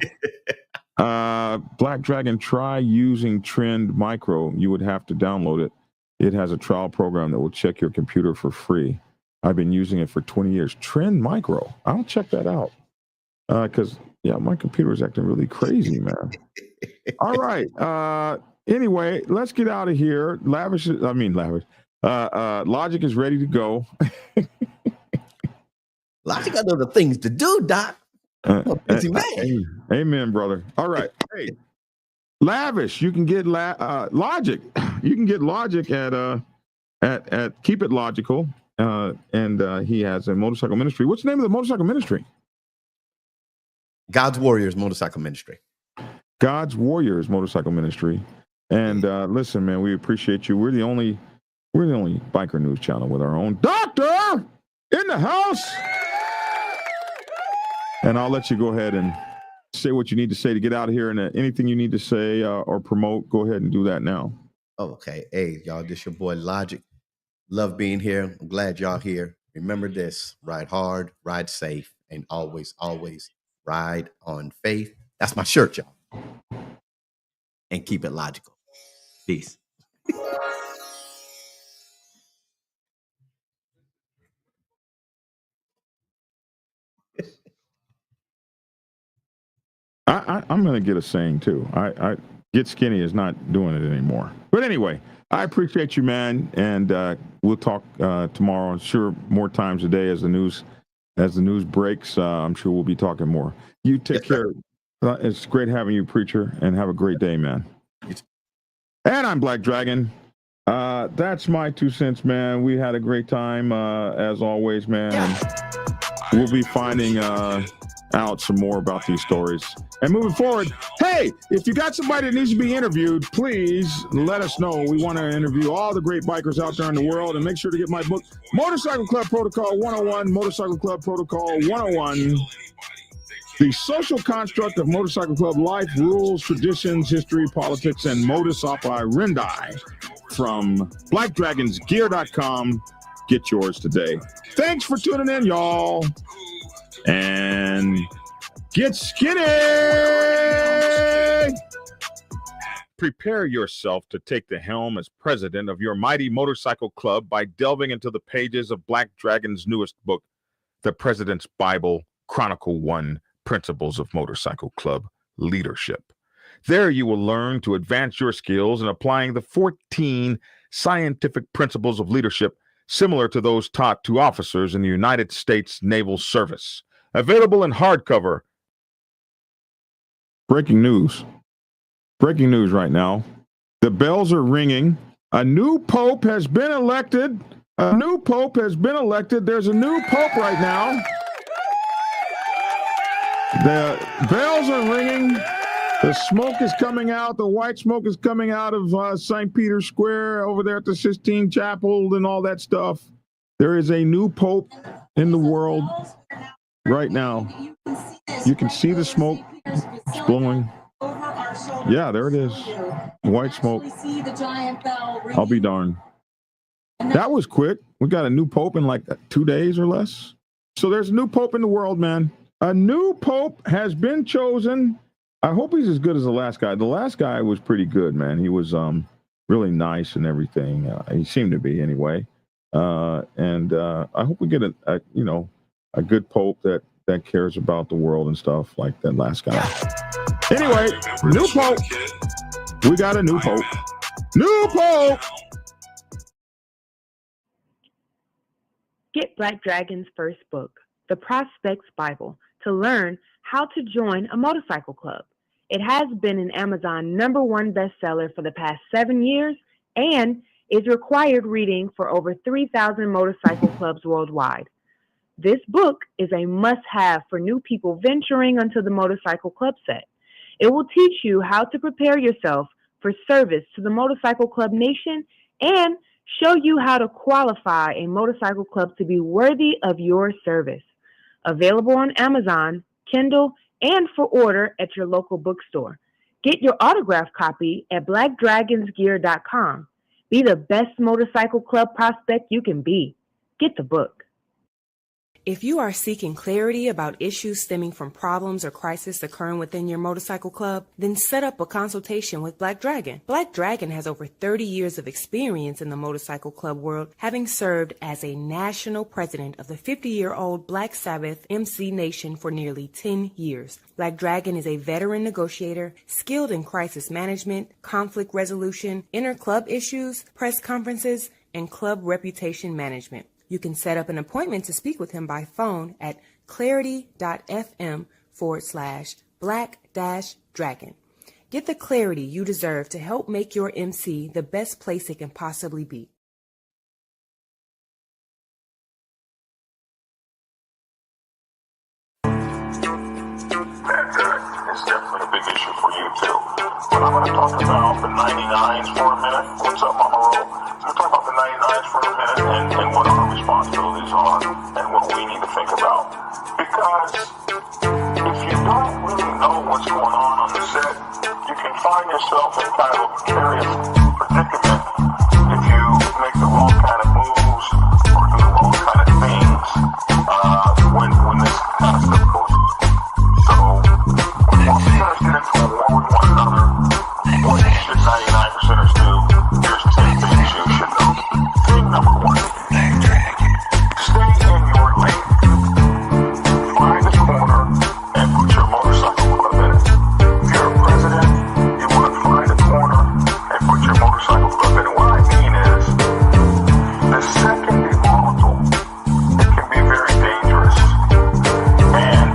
Black Dragon, try using Trend Micro. You would have to download it. It has a trial program that will check your computer for free. I've been using it for 20 years. Trend Micro. I'll check that out. Because my computer is acting really crazy, man. All right. Anyway, let's get out of here. Logic is ready to go. Logic got other things to do, Doc. I'm a busy man. Amen, brother. All right. Hey, Lavish, you can get Logic. You can get Logic at Keep It Logical. And he has a motorcycle ministry. What's the name of the motorcycle ministry? God's Warriors Motorcycle Ministry. God's Warriors Motorcycle Ministry. And listen, man, we appreciate you. We're the only biker news channel with our own doctor in the house. And I'll let you go ahead and say what you need to say to get out of here. And anything you need to say or promote, go ahead and do that now. Okay. Hey, y'all, this your boy Logic. Love being here. I'm glad y'all here. Remember this: ride hard, ride safe, and always, always ride on faith. That's my shirt, y'all. And keep it logical. Peace. I'm going to get a saying too. I get skinny is not doing it anymore. But anyway, I appreciate you, man, and we'll talk tomorrow. I'm sure more times a day as the news breaks. I'm sure we'll be talking more. You take care. It's great having you, preacher, and have a great day, man. And I'm Black Dragon. That's my 2 cents, man. We had a great time as always, man. And we'll be finding out some more about these stories. And moving forward, hey, if you got somebody that needs to be interviewed, please let us know. We want to interview all the great bikers out there in the world, and make sure to get my book, Motorcycle Club Protocol 101, Motorcycle Club Protocol 101, the social construct of motorcycle club life, rules, traditions, history, politics, and modus operandi from blackdragonsgear.com. Get yours today. Thanks for tuning in, y'all. And get skinny! Prepare yourself to take the helm as president of your mighty motorcycle club by delving into the pages of Black Dragon's newest book, The President's Bible, Chronicle 1, Principles of Motorcycle Club Leadership. There you will learn to advance your skills in applying the 14 scientific principles of leadership similar to those taught to officers in the United States Naval Service. Available in hardcover. Breaking news right now. The bells are ringing. A new pope has been elected. There's a new pope right now. The bells are ringing. The smoke is coming out. The white smoke is coming out of St. Peter's Square over there at the Sistine Chapel and all that stuff. There is a new pope in the world right now. You can see the smoke. It's blowing. Yeah, there it is. White smoke. I'll be darned. That was quick. We got a new pope in like 2 days or less. So there's a new pope in the world, man. A new pope has been chosen. I hope he's as good as the last guy. The last guy was pretty good, man. He was really nice and everything. He seemed to be anyway. And I hope we get a good pope that cares about the world and stuff like that last guy. Anyway, new pope. We got a new pope. New pope. Get Black Dragon's first book, The Prospect's Bible, to learn how to join a motorcycle club. It has been an Amazon #1 bestseller for the past 7 years and is required reading for over 3,000 motorcycle clubs worldwide. This book is a must-have for new people venturing onto the motorcycle club set. It will teach you how to prepare yourself for service to the motorcycle club nation and show you how to qualify a motorcycle club to be worthy of your service. Available on Amazon, Kindle, and for order at your local bookstore. Get your autographed copy at blackdragonsgear.com. Be the best motorcycle club prospect you can be. Get the book. If you are seeking clarity about issues stemming from problems or crises occurring within your motorcycle club, then set up a consultation with Black Dragon. Black Dragon has over 30 years of experience in the motorcycle club world, having served as a national president of the 50-year-old Black Sabbath MC Nation for nearly 10 years. Black Dragon is a veteran negotiator, skilled in crisis management, conflict resolution, inter-club issues, press conferences, and club reputation management. You can set up an appointment to speak with him by phone at clarity.fm/black-dragon. Get the clarity you deserve to help make your MC the best place it can possibly be. It's definitely a big issue for you too. But I'm going to talk about the 99s for a minute. What's up, Mama Ro? I'm going to talk about the 99s for a minute and what our responsibilities are and what we need to think about. Because if you don't really know what's going on the set, you can find yourself in kind of a precarious predicament if you make the wrong kind of moves or do the wrong kind of things when this kind of stuff goes on. So, when percenters get into a war with one another, what should 99%ers do? Here's 10 things you should know. Thing number 1, stay in your lane. Find a corner and put your motorcycle club in it. If you're a president, you want to find a corner and put your motorcycle club in it. What I mean is, the set can be volatile. It can be very dangerous. And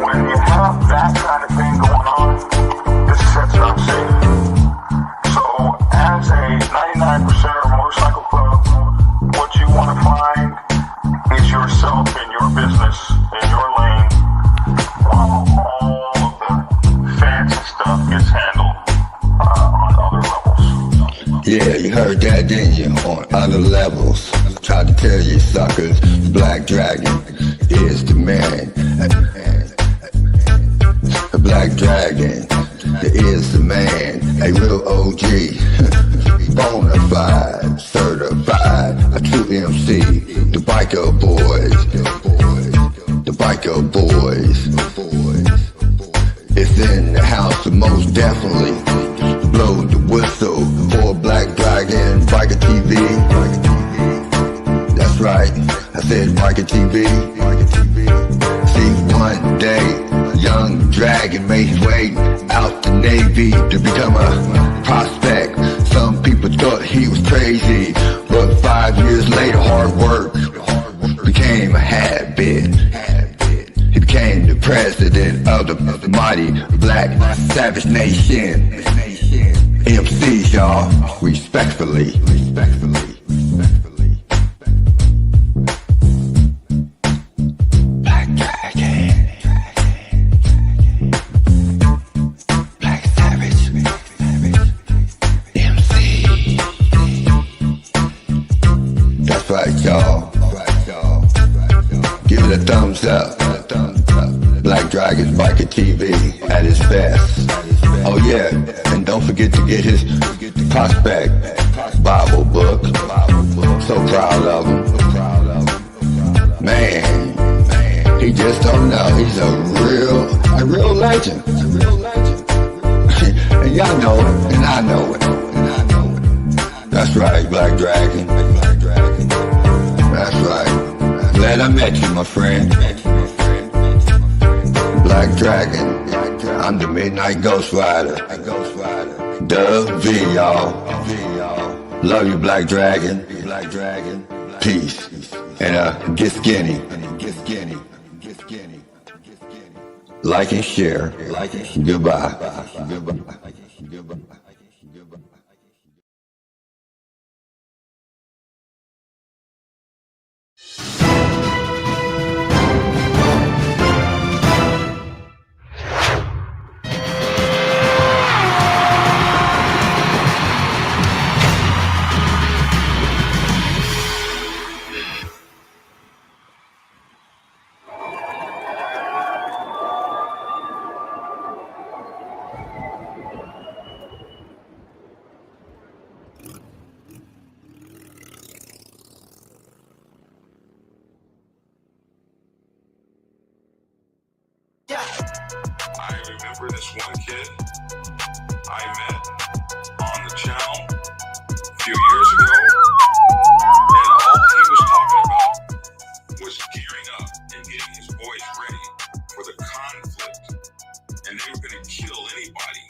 when you have that kind of thing going on, this set's not safe. So as a 99%er motorcycle club, what you want to find is yourself in your business, in your lane, while all of the fancy stuff gets handled on other levels. Yeah, you heard that, didn't you? On other levels. Tried to tell you suckers, Black Dragon is the man. The Black Dragon is the man. A real OG, bonafide, certified, a true MC. The biker boys, the biker boys. It's in the house, most definitely. Blow the whistle for Black Dragon, Biker TV. That's right, I said Biker TV. See, one day, young Dragon made his way out the Navy to become a prospect. Some people thought he was crazy, but 5 years later, hard work became a habit. He became the president of the mighty Black Savage Nation. MCs, y'all, respectfully. Black Dragon. Black Savage. MC. That's right, y'all. Give it a thumbs up. Black Dragon Biker TV at his best. Oh yeah, and don't forget to get his Prospect Bible book. So proud of him. Man, He just don't know. He's a real legend. And y'all know it, and I know it. That's right, Black Dragon. That's right. Glad I met you, my friend. Black Dragon. I'm the Midnight Ghost Rider. Dub V, y'all. Love you, Black Dragon. Peace. And get skinny. Like and share. Goodbye. I remember this one kid I met on the channel a few years ago, and all he was talking about was gearing up and getting his boys ready for the conflict, and they were going to kill anybody